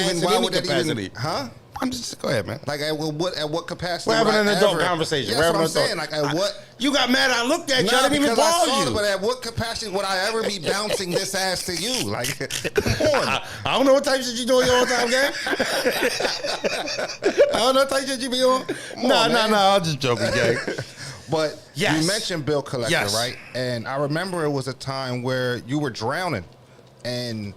even? Huh? I'm just go ahead, man. Like at what capacity? We're having an adult conversation. That's what I'm saying. Like at what? You got mad. I looked at you. I didn't even pause you. But at what capacity would I ever be bouncing this ass to you? Like, come on. I don't know what type of shit you doing your whole time, gang. I don't know what type of shit you be on. No. I'm just joking, gang. But yes. You mentioned Bill Collector, yes. Right? And I remember it was a time where you were drowning, and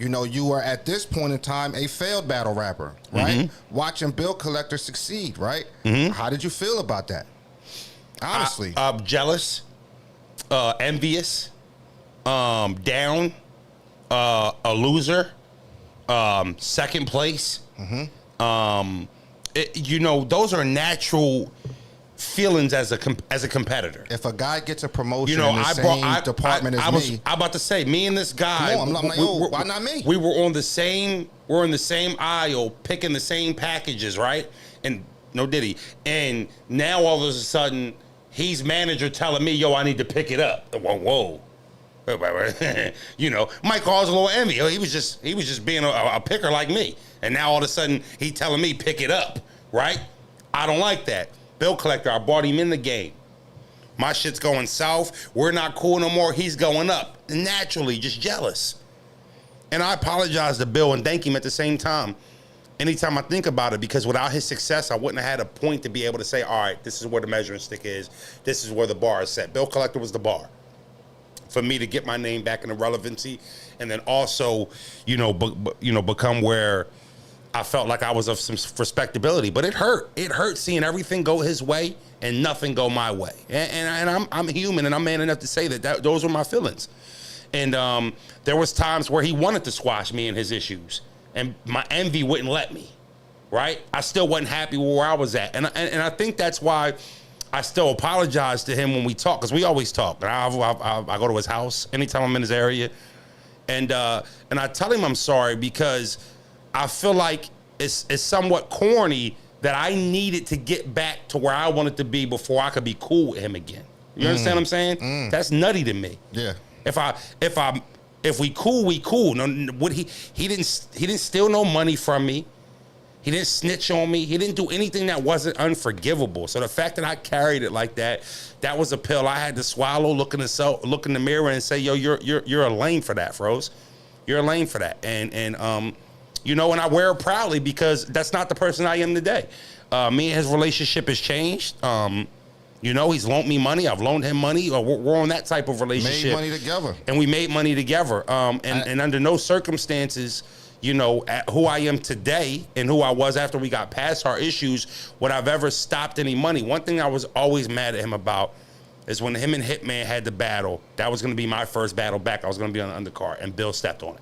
you know, you were at this point in time a failed battle rapper, right? Mm-hmm. Watching Bill Collector succeed, right? Mm-hmm. How did you feel about that? Honestly, jealous, envious, down, a loser, second place. Mm-hmm. You know, those are natural feelings as a competitor. If a guy gets a promotion, you know, in the same department as me, I'm about to say, me and this guy. I'm like, why not me? We were on the same. We're in the same aisle, picking the same packages, right? And no diddy. And now all of a sudden, he's manager telling me, "Yo, I need to pick it up." Whoa. You know, might cause a little envy. He was just being a picker like me. And now all of a sudden, he telling me pick it up, right? I don't like that. Bill Collector, I brought him in the game. My shit's going south. We're not cool no more. He's going up. Naturally, just jealous. And I apologize to Bill and thank him at the same time. Anytime I think about it, because without his success, I wouldn't have had a point to be able to say, all right, this is where the measuring stick is. This is where the bar is set. Bill Collector was the bar for me to get my name back in the relevancy, and then also, become where I felt like I was of some respectability. But it hurt. It hurt seeing everything go his way and nothing go my way. And I'm human, and I'm man enough to say that those were my feelings. And there was times where he wanted to squash me and his issues, and my envy wouldn't let me, right? I still wasn't happy with where I was at. And I think that's why I still apologize to him when we talk, because we always talk. And I go to his house anytime I'm in his area, and I tell him I'm sorry, because I feel like it's somewhat corny that I needed to get back to where I wanted to be before I could be cool with him again. You understand what I'm saying? That's nutty to me. Yeah. If we cool, we cool. No, he didn't steal no money from me. He didn't snitch on me. He didn't do anything that wasn't unforgivable. So the fact that I carried it like that was a pill I had to swallow. Look in the mirror and say, yo, you're a lame for that, Froze. You're a lame for that. And I wear it proudly, because that's not the person I am today. Me and his relationship has changed. He's loaned me money. I've loaned him money. We're on that type of relationship. Made money together. And we made money together. And under no circumstances, at who I am today and who I was after we got past our issues, would I've ever stopped any money. One thing I was always mad at him about is when him and Hitman had the battle. That was going to be my first battle back. I was going to be on the undercard, and Bill stepped on it.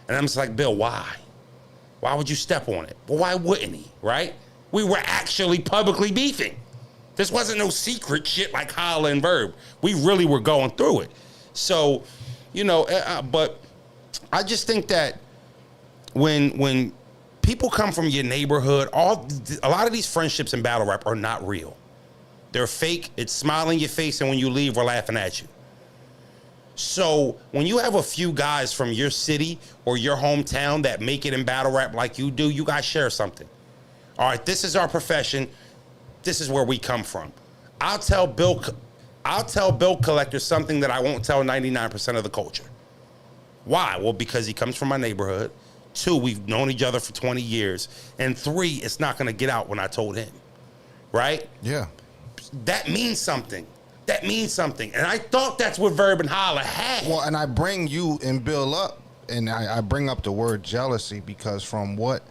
And I'm just like, Bill, why? Why would you step on it? Well, why wouldn't he, right? We were actually publicly beefing. This wasn't no secret shit like Holla and Verb. We really were going through it. So, but I just think that when people come from your neighborhood, a lot of these friendships in battle rap are not real. They're fake. It's smiling in your face, and when you leave, we're laughing at you. So when you have a few guys from your city or your hometown that make it in battle rap like you do, you guys share something. All right, this is our profession. This is where we come from. I'll tell bill collectors something that I won't tell 99% of the culture. Why? Well, because he comes from my neighborhood. 2, we've known each other for 20 years. And 3, it's not going to get out when I told him. Right? Yeah. That means something. That means something. And I thought that's what Verb and Holla had. Well, and I bring you and Bill up, and I bring up the word jealousy because from what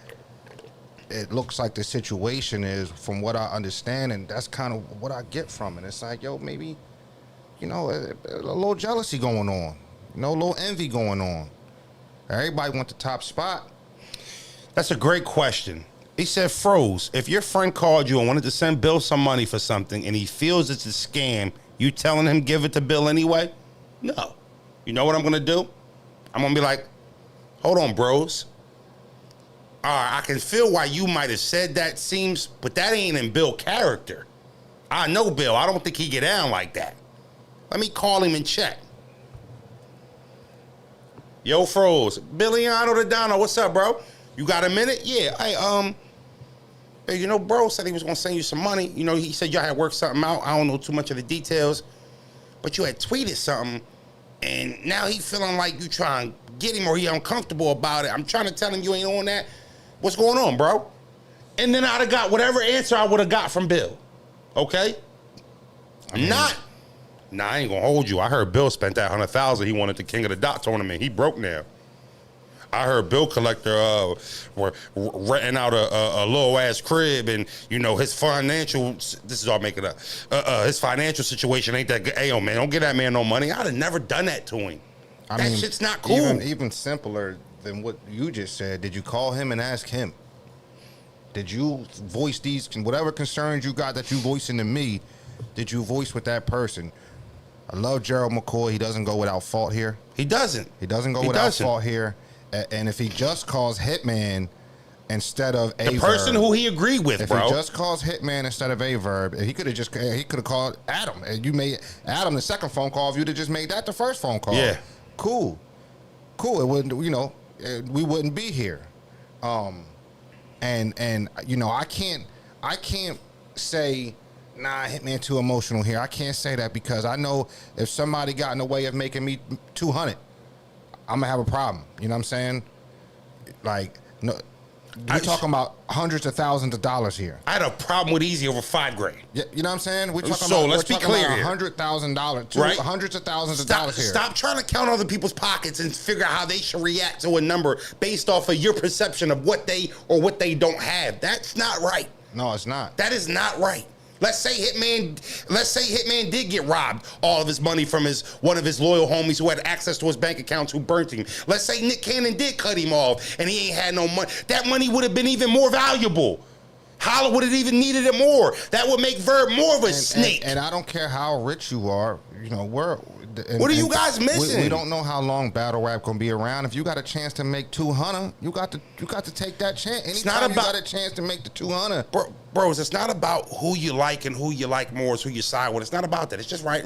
it looks like the situation is, from what I understand, and that's kind of what I get from it. It's like, yo, maybe, you know, a little jealousy going on. You know, a little envy going on. Everybody want the top spot. That's a great question. He said, Froze, if your friend called you and wanted to send Bill some money for something and he feels it's a scam, you telling him give it to Bill anyway? No. You know what I'm going to do? I'm going to be like, hold on, bros. All right, I can feel why you might have said that seems, but that ain't in Bill character. I know Bill. I don't think he get down like that. Let me call him and check. Yo, Froze. Billiano the Dono, what's up, bro? You got a minute? Yeah. Hey, you know, bro said he was going to send you some money. You know, he said y'all had worked something out. I don't know too much of the details. But you had tweeted something, and now he feeling like you trying to get him or he uncomfortable about it. I'm trying to tell him you ain't on that. What's going on, bro? And then I'd have got whatever answer I would have got from Bill. Okay? Nah, I ain't going to hold you. I heard Bill spent that $100,000. He wanted the King of the Dot tournament. He broke now. I heard Bill Collector were renting out a low-ass crib, and, you know, his financial, this is all making up, his financial situation ain't that good. Hey, yo, man, don't give that man no money. I'd have never done that to him. That shit's not cool. Even simpler than what you just said, did you call him and ask him? Did you voice these, whatever concerns you got that you voicing to me, did you voice with that person? I love Gerald McCoy. He doesn't go without fault here. He doesn't. He doesn't go without fault here. And if he just calls Hitman instead of a the person who he agreed with, if bro. he just calls Hitman instead of a Verb, he could have called Adam. And you made Adam the second phone call. If you'd have just made that the first phone call, yeah, cool. It wouldn't, you know, we wouldn't be here. And you know, I can't say, nah, Hitman too emotional here. I can't say that because I know if somebody got in the way of making me 200, I'm gonna have a problem. You know what I'm saying? Like, no, we're talking about hundreds of thousands of dollars here. I had a problem with Easy over $5,000. Yeah, you know what I'm saying? We're talking so about, let's be clear here. $100,000, right? Hundreds of thousands of dollars here. Stop trying to count other people's pockets and figure out how they should react to a number based off of your perception of what they or what they don't have. That's not right. No, it's not. That is not right. Let's say Hitman did get robbed all of his money from one of his loyal homies who had access to his bank accounts who burnt him. Let's say Nick Cannon did cut him off and he ain't had no money. That money would have been even more valuable. Holla would have even needed it more. That would make Verb more of a snake. And I don't care how rich you are, you know, what are you guys missing? We don't know how long battle rap gonna be around. If you got a chance to make 200, you got to take that chance. Anytime you got a chance to make the 200, bros, it's not about who you like and who you like more is who you side with. It's not about that. It's just right,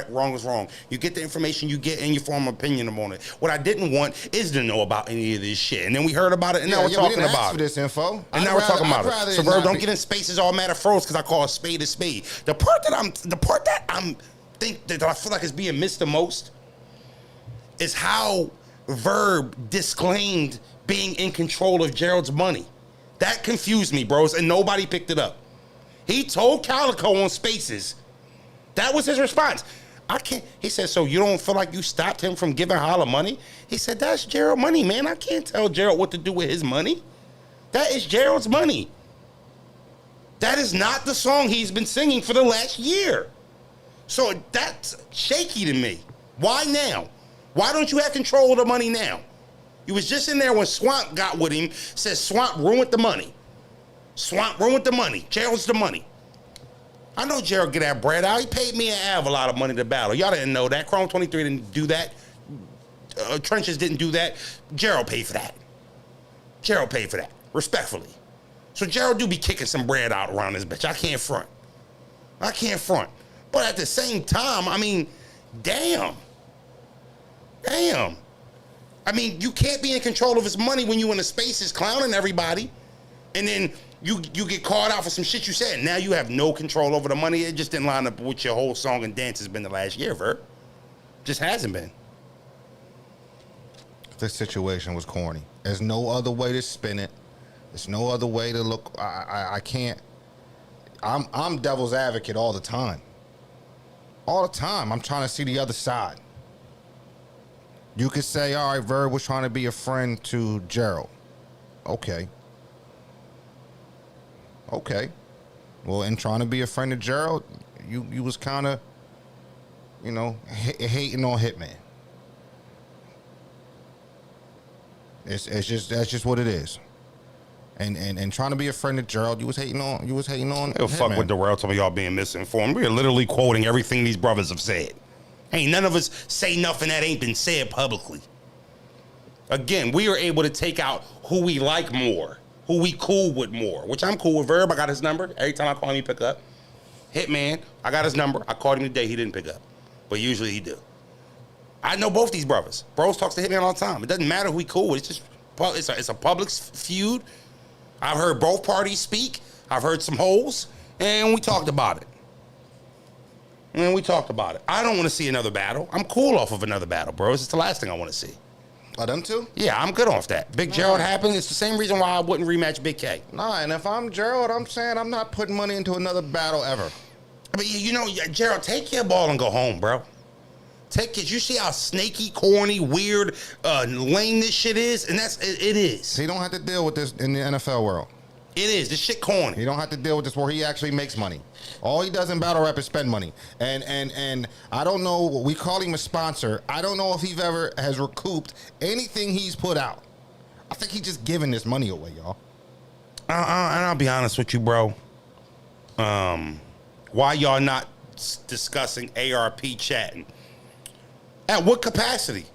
wrong is wrong. You get the information you get and you form an opinion on it. What I didn't want is to know about any of this shit. And then we heard about it, and now we're talking about it. For this info, and now we're talking about it. So, Verb, don't get in spaces all mad at Froze because I call a spade a spade. The part that I feel like is being missed the most is how Verb disclaimed being in control of Gerald's money. That confused me, bros, and nobody picked it up. He told Calico on Spaces. That was his response. He said, so you don't feel like you stopped him from giving Holla money? He said, that's Gerald money, man. I can't tell Gerald what to do with his money. That is Gerald's money. That is not the song he's been singing for the last year. So that's shaky to me. Why now? Why don't you have control of the money now? You was just in there when Swamp got with him, said Swamp ruined the money. Swamp ruined the money. Gerald's the money. I know Gerald get that bread out. He paid me and Av a lot of money to battle. Y'all didn't know that. Chrome 23 didn't do that. Trenches didn't do that. Gerald paid for that. Gerald paid for that, respectfully. So Gerald do be kicking some bread out around this bitch. I can't front. But at the same time, I mean, damn. Damn. I mean, you can't be in control of his money when you in the spaces clowning everybody, and then you get called out for some shit you said. Now you have no control over the money. It just didn't line up with what your whole song and dance has been the last year, Verb. Just hasn't been. This situation was corny. There's no other way to spin it. There's no other way to look. I can't. I'm devil's advocate all the time. All the time. I'm trying to see the other side. You could say, all right, Verb was trying to be a friend to Gerald. Okay. Well, in trying to be a friend to Gerald, you was kind of, hating on Hitman. That's just what it is. And trying to be a friend to Gerald, you was hating on Hell, fuck with the world, some of y'all being misinformed. We're literally quoting everything these brothers have said. Ain't none of us say nothing that ain't been said publicly. Again, we are able to take out who we like more, who we cool with more, which I'm cool with Verb. I got his number. Every time I call him, he pick up. Hitman, I got his number. I called him today. He didn't pick up. But usually he do. I know both these brothers. Bros talks to Hitman all the time. It doesn't matter who we cool with. It's just, it's a public feud. I've heard both parties speak. I've heard some holes. And we talked about it. I don't want to see another battle. I'm cool off of another battle, bro. It's the last thing I want to see. Oh, them two? Yeah, I'm good off that. Big Gerald happened. It's the same reason why I wouldn't rematch Big K. Nah, and if I'm Gerald, I'm saying I'm not putting money into another battle ever. But Gerald, take your ball and go home, bro. Take it. You see how snaky, corny, weird, lame this shit is? And it is. He don't have to deal with this in the NFL world. It is. This shit corny. He don't have to deal with this where he actually makes money. All he does in battle rap is spend money. And I don't know, we call him a sponsor. I don't know if he ever has recouped anything he's put out. I think he's just giving this money away, y'all. And I'll be honest with you, bro. Why y'all not discussing ARP chatting? At what capacity?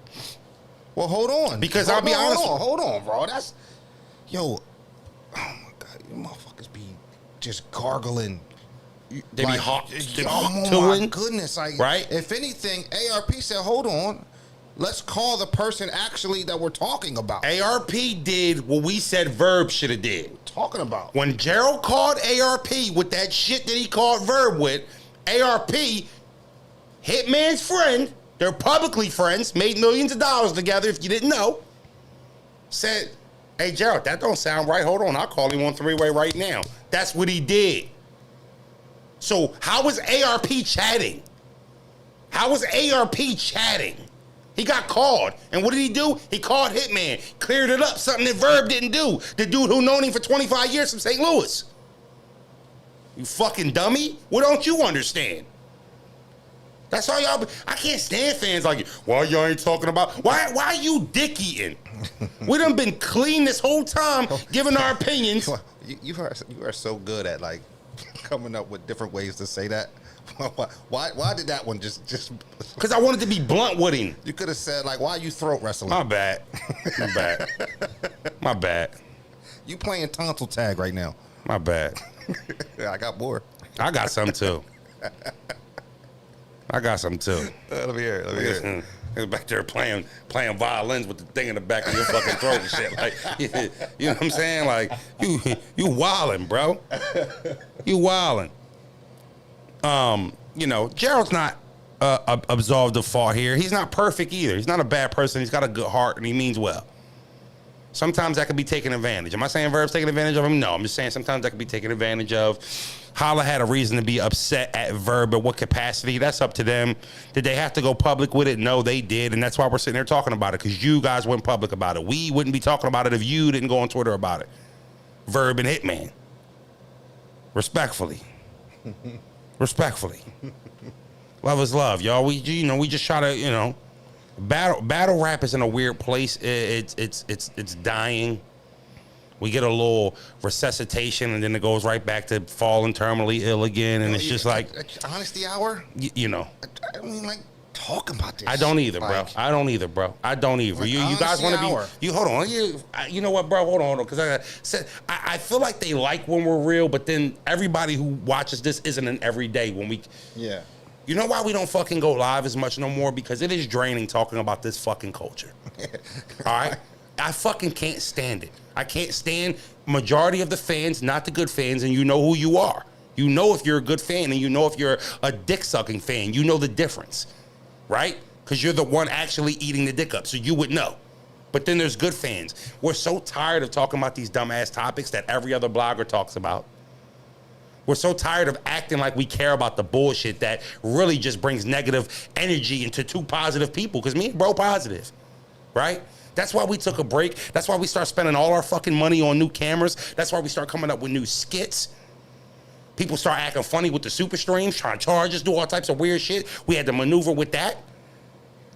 Well, hold on. Because I'll be honest. Hold on, bro. That's, oh my God, you motherfuckers be just gargling. They be hot. Oh my goodness! Right? If anything, ARP said, "Hold on, let's call the person actually that we're talking about." ARP did what we said Verb should have did. Talking about when Gerald called ARP with that shit that he called Verb with, ARP, Hitman's friend, they're publicly friends, made millions of dollars together. If you didn't know, said, "Hey Gerald, that don't sound right. Hold on, I'll call him on three-way right now." That's what he did. So how was ARP chatting? How was ARP chatting? He got called. And what did he do? He called Hitman. Cleared it up. Something that Verb didn't do. The dude who known him for 25 years from St. Louis. You fucking dummy. What don't you understand? That's all y'all... I can't stand fans like, why y'all ain't talking about... Why are you dick eating? We done been clean this whole time, giving our opinions. You are so good at, like... coming up with different ways to say that. Why did that one just? Because I wanted to be blunt with him. You could have said like, "Why are you throat wrestling?" My bad. My bad. You playing tonsil tag right now? My bad. I got more. I got some too. Let me hear it. He's back there playing violins with the thing in the back of your fucking throat and shit. Like, you know what I'm saying? Like, you wildin', bro. You wildin'. Gerald's not absolved of fault here. He's not perfect either. He's not a bad person. He's got a good heart and he means well. Sometimes that could be taken advantage. Am I saying Verb's taking advantage of him? No, I'm just saying sometimes that could be taken advantage of. Holla had a reason to be upset at Verb. At what capacity? That's up to them. Did they have to go public with it? No, they did. And that's why we're sitting there talking about it, because you guys went public about it. We wouldn't be talking about it if you didn't go on Twitter about it. Verb and Hitman. Respectfully. Love is love, y'all. We just try to, battle rap is in a weird place. It's dying. We get a little resuscitation, and then it goes right back to falling terminally ill again, and it's just like honesty hour. I don't even like talking about this. I don't either, bro. I don't either. Like, You guys want to be? You hold on. You know what, bro? Hold on. Because I feel like they like when we're real, but then everybody who watches this isn't an everyday when we. Yeah. You know why we don't fucking go live as much no more? Because it is draining talking about this fucking culture. All right? I fucking can't stand it. I can't stand majority of the fans, not the good fans, and you know who you are. You know if you're a good fan, and you know if you're a dick-sucking fan. You know the difference, right? Because you're the one actually eating the dick up, so you would know. But then there's good fans. We're so tired of talking about these dumbass topics that every other blogger talks about. We're so tired of acting like we care about the bullshit that really just brings negative energy into two positive people. Because me and bro positive, right? That's why we took a break. That's why we start spending all our fucking money on new cameras. That's why we start coming up with new skits. People start acting funny with the super streams, trying to charge us, do all types of weird shit. We had to maneuver with that.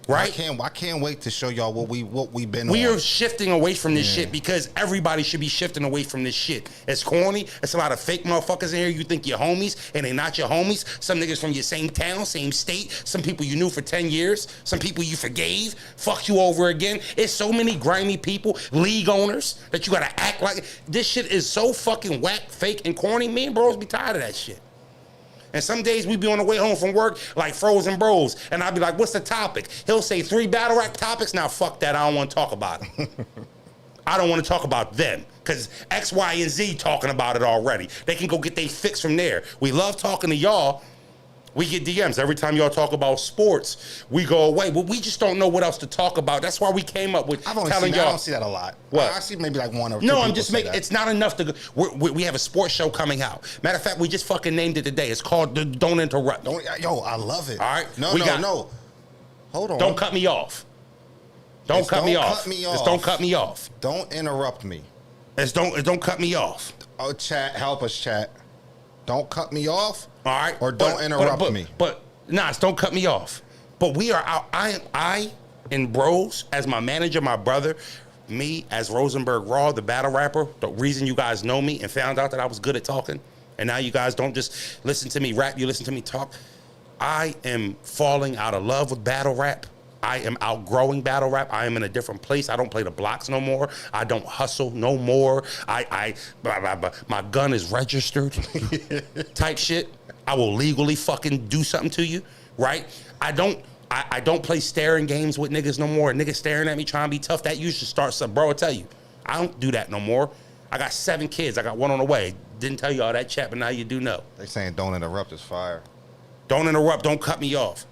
Right? I can't wait to show y'all what we've been We on. are shifting away from this shit because everybody should be shifting away from this shit. It's corny. It's a lot of fake motherfuckers in here. You think you're homies and they not your homies. Some niggas from your same town, same state. Some people you knew for 10 years. Some people you forgave. Fucked you over again. It's so many grimy people, league owners, that you gotta act like. This shit is so fucking whack, fake, and corny. Me and bros be tired of that shit. And some days we be on the way home from work like Frozen Bros. And I'll be like, what's the topic? He'll say 3 battle rap topics. Now, fuck that. I don't want to talk about them. I don't want to talk about them. Because X, Y, and Z talking about it already. They can go get their fix from there. We love talking to y'all. We get DMs. Every time y'all talk about sports, we go away. But we just don't know what else to talk about. That's why we came up with telling y'all. I don't see that a lot. What? I see maybe like one or two. No, I'm just making. It's not enough to. We have a sports show coming out. Matter of fact, we just fucking named it today. It's called the Don't Interrupt. Yo, I love it. All right. No. Hold on. Don't cut me off. Don't cut me off. It's don't cut me off. Don't interrupt me. It's don't cut me off. Oh, chat, help us, chat. Don't cut me off. All right. Or don't interrupt me. But it's don't cut me off. But we are out. I and bros as my manager, my brother, me as Rosenberg Raw, the battle rapper. The reason you guys know me and found out that I was good at talking, and now you guys don't just listen to me rap, you listen to me talk. I am falling out of love with battle rap. I am outgrowing battle rap. I am in a different place. I don't play the blocks no more. I don't hustle no more. My gun is registered type shit. I will legally fucking do something to you, right? I don't play staring games with niggas no more. Niggas staring at me trying to be tough. That usually starts some, bro, I tell you. I don't do that no more. I got 7 kids. I got 1 on the way. Didn't tell you all that chat, but now you do know. They saying don't interrupt is fire. Don't interrupt. Don't cut me off.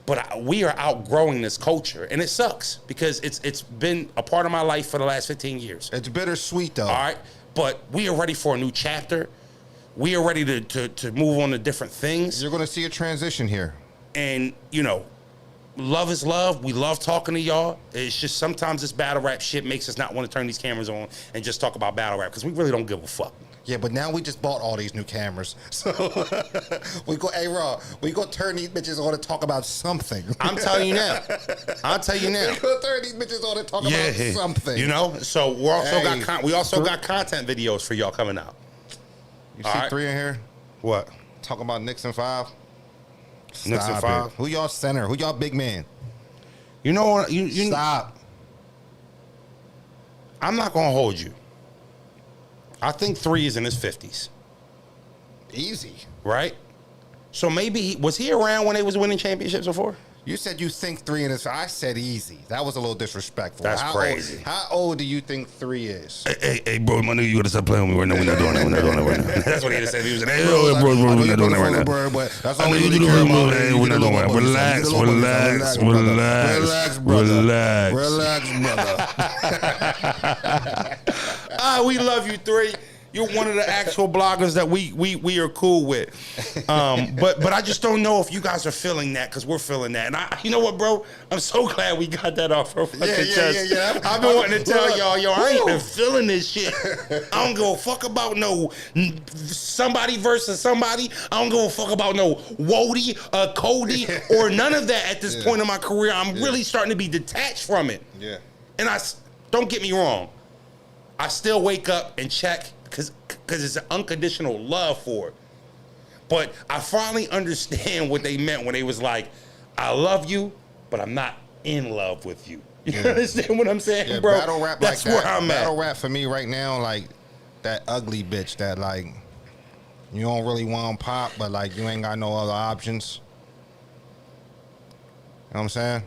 But we are outgrowing this culture, and it sucks because it's been a part of my life for the last 15 years. It's bittersweet, though. All right? But we are ready for a new chapter. We are ready to move on to different things. You're going to see a transition here. And, you know, love is love. We love talking to y'all. It's just sometimes this battle rap shit makes us not want to turn these cameras on and just talk about battle rap because we really don't give a fuck. Yeah, but now we just bought all these new cameras. So we go turn these bitches on to talk about something. I'm telling you now. We go turn these bitches on to talk about something. You know, so we also got content videos for y'all coming out. You see 3 in here? What? Talking about Knicks and 5. Knicks and 5. Who y'all center? Who y'all big man? You know what? You Stop. I'm not gonna hold you. I think 3 is in his 50s. Easy. Right? So maybe was he around when they was winning championships before? You said you think 3 in his. I said easy. That was a little disrespectful. That's crazy. How old do you think 3 is? Hey, bro, my nigga, you gotta stop playing with me right now. We're not doing it. We're not doing it right now. That's what he said. He was like, hey, bro, we're not doing it right now. But that's all we really care about. We're not doing it. Relax, brother. We love you, 3. You're one of the actual bloggers that we are cool with. But I just don't know if you guys are feeling that because we're feeling that. And you know what, bro? I'm so glad we got that off our fucking chest. Yeah. I've been wanting to tell y'all, I ain't been feeling this shit. I don't give a fuck about no somebody versus somebody. I don't give a fuck about no Wody, Cody, or none of that at this point in my career. I'm really starting to be detached from it. Yeah. And don't get me wrong. I still wake up and check because it's an unconditional love for it. But I finally understand what they meant when they was like, I love you, but I'm not in love with you. You understand what I'm saying, bro? Battle rap That's like that. where I'm at. Battle rap for me right now, like that ugly bitch that like you don't really want to pop, but like you ain't got no other options. what I'm saying?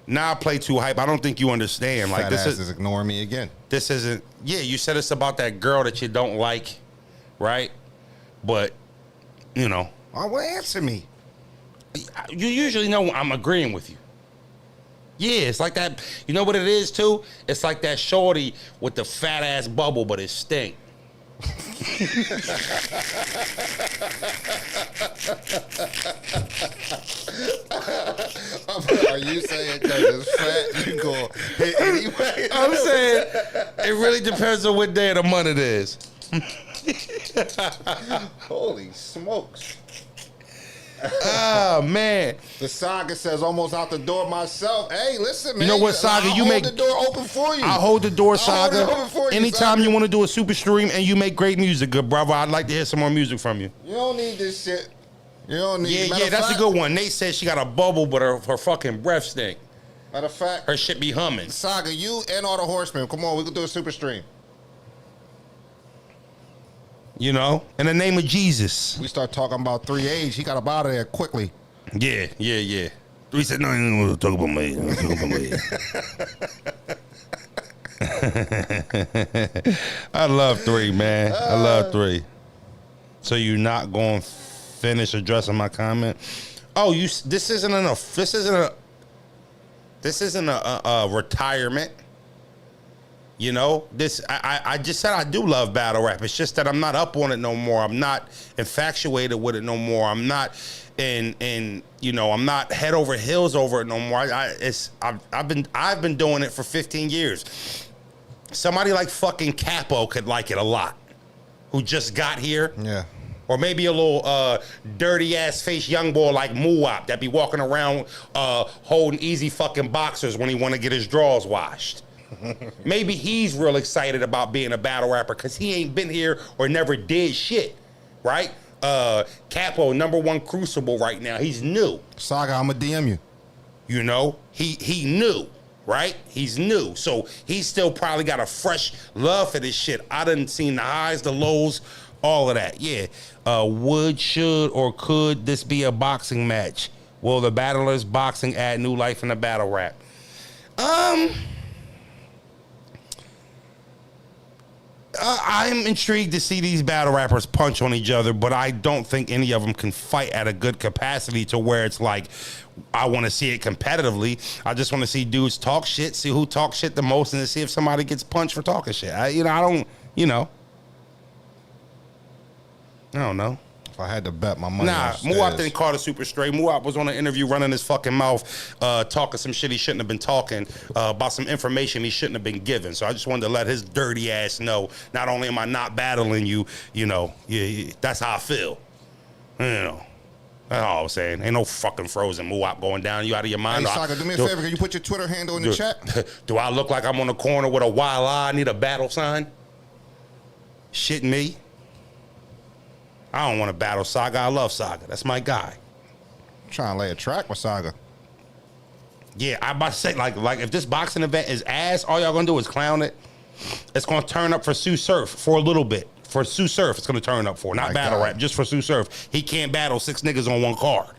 Now I play too hype. I don't think you understand. Like Fat this ass is ignoring me again. This isn't. Yeah, you said it's about that girl that you don't like, right? But you know, Well, answer me. you usually know I'm agreeing with you. Yeah, it's like that. You know what it is too? It's like that shorty with the fat ass bubble, but it stink. Are you saying because it's fat, you go hit anyway? I'm saying it really depends on what day of the month it is. Holy smokes. Oh man. The Saga says almost out the door myself. Hey, listen, man. You know what, Saga? I'll hold the door open for you. I'll hold the door, I'll hold Saga. it open for you, Anytime Saga. you want to do a super stream and you make great music, good brother, I'd like to hear some more music from you. You don't need this shit. You don't need. Yeah, that's a good one. Nate said she got a bubble, but her fucking breath stink. Matter of fact, Her shit be humming. Saga, you and all the horsemen, come on, we can do a super stream. You know, in the name of Jesus. We start talking about 3H. He got up out of there quickly. Yeah. He said, no, you don't want to talk about me. I love 3, man. I love 3. So you're not going to finish addressing my comment? Oh, this isn't a retirement. You know, I just said I do love battle rap. It's just that I'm not up on it no more. I'm not infatuated with it no more. I'm not I'm not head over heels over it no more. I've been doing it for 15 years. Somebody like fucking Capo could like it a lot, who just got here. Yeah. Or maybe a little dirty ass face young boy like Muwap that be walking around holding easy fucking boxers when he want to get his drawers washed. Maybe he's real excited about being a battle rapper because he ain't been here or never did shit, right? Capo, #1 Crucible right now. He's new. Saga, I'ma DM you. You know, he knew, right? He's new. So he still probably got a fresh love for this shit. I done seen the highs, the lows, all of that. Yeah. Should, or could this be a boxing match? Will the battlers boxing add new life in the battle rap? I'm intrigued to see these battle rappers punch on each other, but I don't think any of them can fight at a good capacity to where it's like, I want to see it competitively. I just want to see dudes talk shit, see who talks shit the most, and to see if somebody gets punched for talking shit. I don't know. If I had to bet my money. Nah, Muwap didn't call it super straight. Muwap was on an interview running his fucking mouth, talking some shit he shouldn't have been talking, about some information he shouldn't have been given. So I just wanted to let his dirty ass know, not only am I not battling you, that's how I feel. That's all I was saying. Ain't no fucking frozen Muwap going down. You out of your mind? Hey, Saga, do me a favor. Can you put your Twitter handle in the chat? Do I look like I'm on the corner with a wild eye? I need a battle sign? Shit me. I don't want to battle Saga. I love Saga. That's my guy. I'm trying to lay a track with Saga. Yeah, I'm about to say, like if this boxing event is ass, all y'all gonna do is clown it. It's gonna turn up for Sue Surf for a little bit. For Sue Surf, it's gonna turn up for. Not battle rap, just for Sue Surf. He can't battle 6 niggas on one card.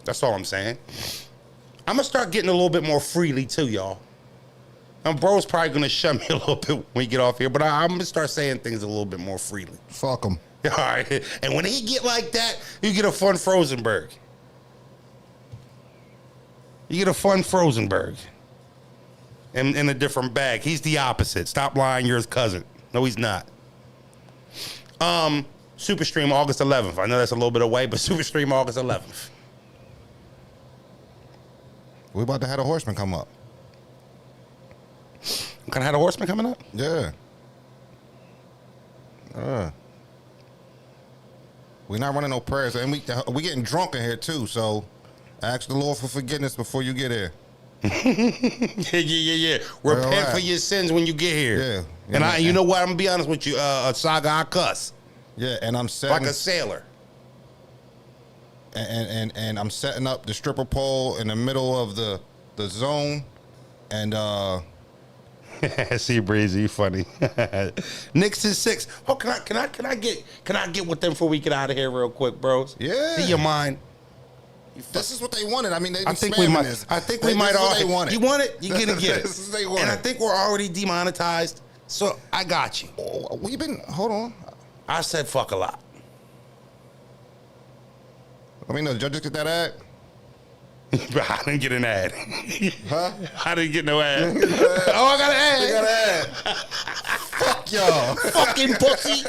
That's all I'm saying. I'm gonna start getting a little bit more freely too, y'all. Bro's probably gonna shut me a little bit when we get off here, but I'm gonna start saying things a little bit more freely. Fuck him. All right, and when he get like that, you get a fun Frozenberg. You get a fun Frozenberg. In a different bag. He's the opposite. Stop lying, you're his cousin. No, he's not. Super Stream August 11th. I know that's a little bit away, but Super Stream August 11th. We about to have a horseman come up. Can I have a horseman coming up? Yeah. We're not running no prayers, and we getting drunk in here too. So, ask the Lord for forgiveness before you get here. Yeah. Repent for your sins when you get here. Yeah. And you know what? I'm gonna be honest with you, Saga, I cuss. Yeah, and I'm setting like a sailor. And I'm setting up the stripper pole in the middle of the zone, and See, Breezy, you funny. Knicks is 6. Oh, can I get with them before we get out of here real quick, bros? Yeah. Do you mind? This is what they wanted. I mean, they I think we might. this. I think we might all. They wanted. You want it? You gonna get it. This is what they wanted. And I think we're already demonetized. So I got you. Oh, we've been. Hold on. I said fuck a lot. Let me know. Did y'all just get that ad? I didn't get an ad. Huh? I didn't get no ad. Oh, I got an ad. They got an ad. Fuck y'all. Fucking pussy.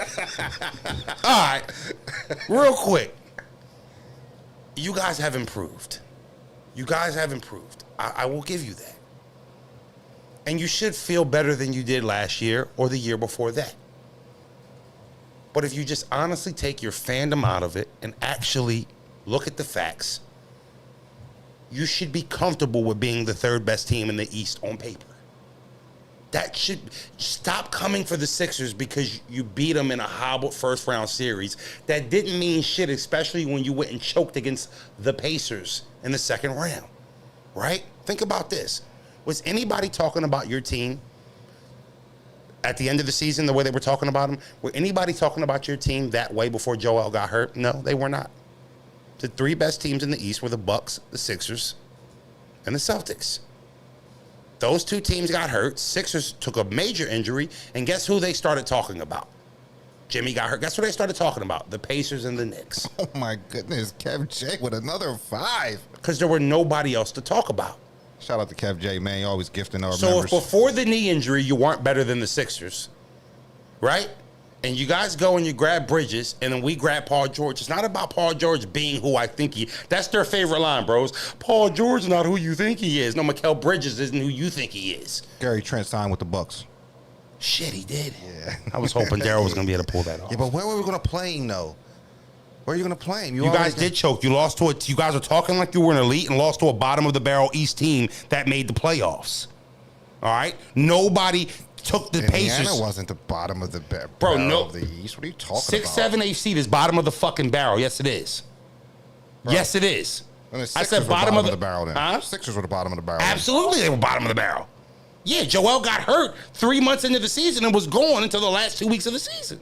All right. Real quick. You guys have improved. You guys have improved. I will give you that. And you should feel better than you did last year or the year before that. But if you just honestly take your fandom out of it and actually look at the facts, you should be comfortable with being the third best team in the East on paper. That should stop coming for the Sixers because you beat them in a hobbled first round series. That didn't mean shit, especially when you went and choked against the Pacers in the second round, right? Think about this. Was anybody talking about your team at the end of the season the way they were talking about them? Were anybody talking about your team that way before Joel got hurt? No, they were not. The 3 best teams in the East were the Bucks, the Sixers, and the Celtics. Those 2 teams got hurt. Sixers took a major injury, and guess who they started talking about? Jimmy got hurt. Guess what they started talking about? The Pacers and the Knicks. Oh my goodness, Kev J with another 5. Because there were nobody else to talk about. Shout out to Kev J, man. You always gifting our So members. if before the knee injury you weren't better than the Sixers, right? And you guys go and you grab Bridges, and then we grab Paul George. It's not about Paul George being who I think he. That's their favorite line, bros. Paul George is not who you think he is. No, Mikal Bridges isn't who you think he is. Gary Trent signed with the Bucks. Shit, he did. Yeah. I was hoping Daryl was going to be able to pull that off. Yeah, but where were we going to play him, though? Where are you going to play him? You guys did choke. You lost to you guys are talking like you were an elite and lost to a bottom of the barrel East team that made the playoffs. All right? Nobody took the Pacers. Indiana wasn't the bottom of the barrel of the East. What are you talking 6, about? 7, 8 seed is bottom of the fucking barrel. Yes, it is. Bro. Yes, it is. I said bottom of the barrel then. Huh? Sixers were the bottom of the barrel. Absolutely, they were bottom of the barrel. Yeah, Joel got hurt 3 months into the season and was gone until the last 2 weeks of the season.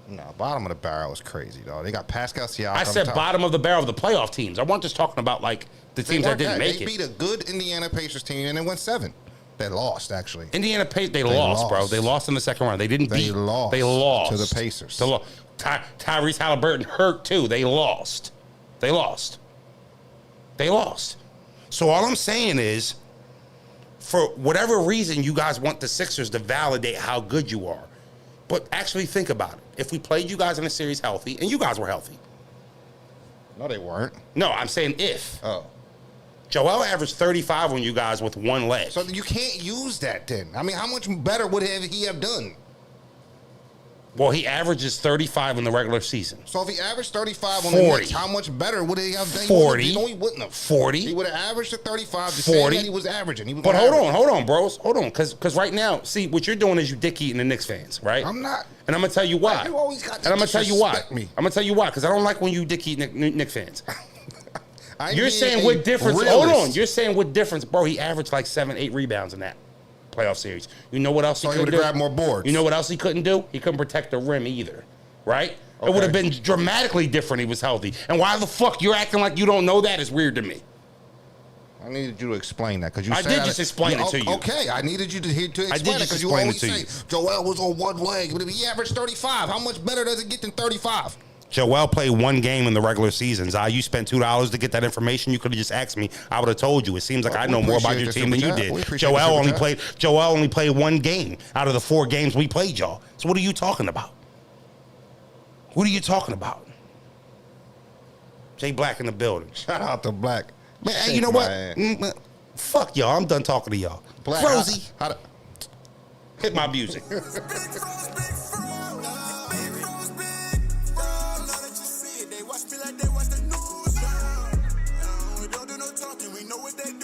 No, bottom of the barrel is crazy, dog. They got Pascal Siakam. I said bottom of the barrel of the playoff teams. I wasn't just talking about like the teams that didn't make it. They beat a good Indiana Pacers team and they went 7. They lost, actually. Indiana Pacers, they lost, bro. They lost in the second round. They didn't beat. They lost to the Pacers. Tyrese Halliburton hurt too. They lost. They lost. So all I'm saying is, for whatever reason, you guys want the Sixers to validate how good you are. But actually think about it. If we played you guys in a series healthy, and you guys were healthy. No, they weren't. No, I'm saying if. Oh. Joel averaged 35 on you guys with one leg. So you can't use that then. I mean, how much better would he have done? Well, he averages 35 in the regular season. So if he averaged 35 on 40. the Knicks, how much better would he have done? 40. No, he wouldn't have. 40. He would have averaged at 35 the 40. same that he was averaging. But hold on, bros. Hold on, because right now, see, what you're doing is you dick-eating the Knicks fans, right? I'm not. And I'm going to tell you why. You always got to and I'm going to tell you why. disrespect me. I'm going to tell you why, because I don't like when you dick-eat Knicks fans. You're saying a what difference? realist. Hold on. You're saying what difference? Bro, he averaged like 7, 8 rebounds in that playoff series. You know what else he couldn't do? would have grabbed more boards. You know what else he couldn't do? He couldn't protect the rim either, right? Okay. It would have been dramatically different if he was healthy. And why the fuck you're acting like you don't know that is weird to me. I needed you to explain that because you. I did just explain it to you. Okay, I needed you to explain it because you always say Joel was on one leg, but if he averaged 35, how much better does it get than 35? Joel played one game in the regular season. You spent $2 to get that information. You could have just asked me. I would have told you. It seems like I know more about your team than you did. Joel only played one game out of the 4 games we played y'all. So what are you talking about? What are you talking about? Jay Black in the building. Shout out to Black. Man, you know what? Fuck y'all. I'm done talking to y'all. Black, Frozy. Hit my music. Watch me like they watch the news. We don't do no talking, we know what they do.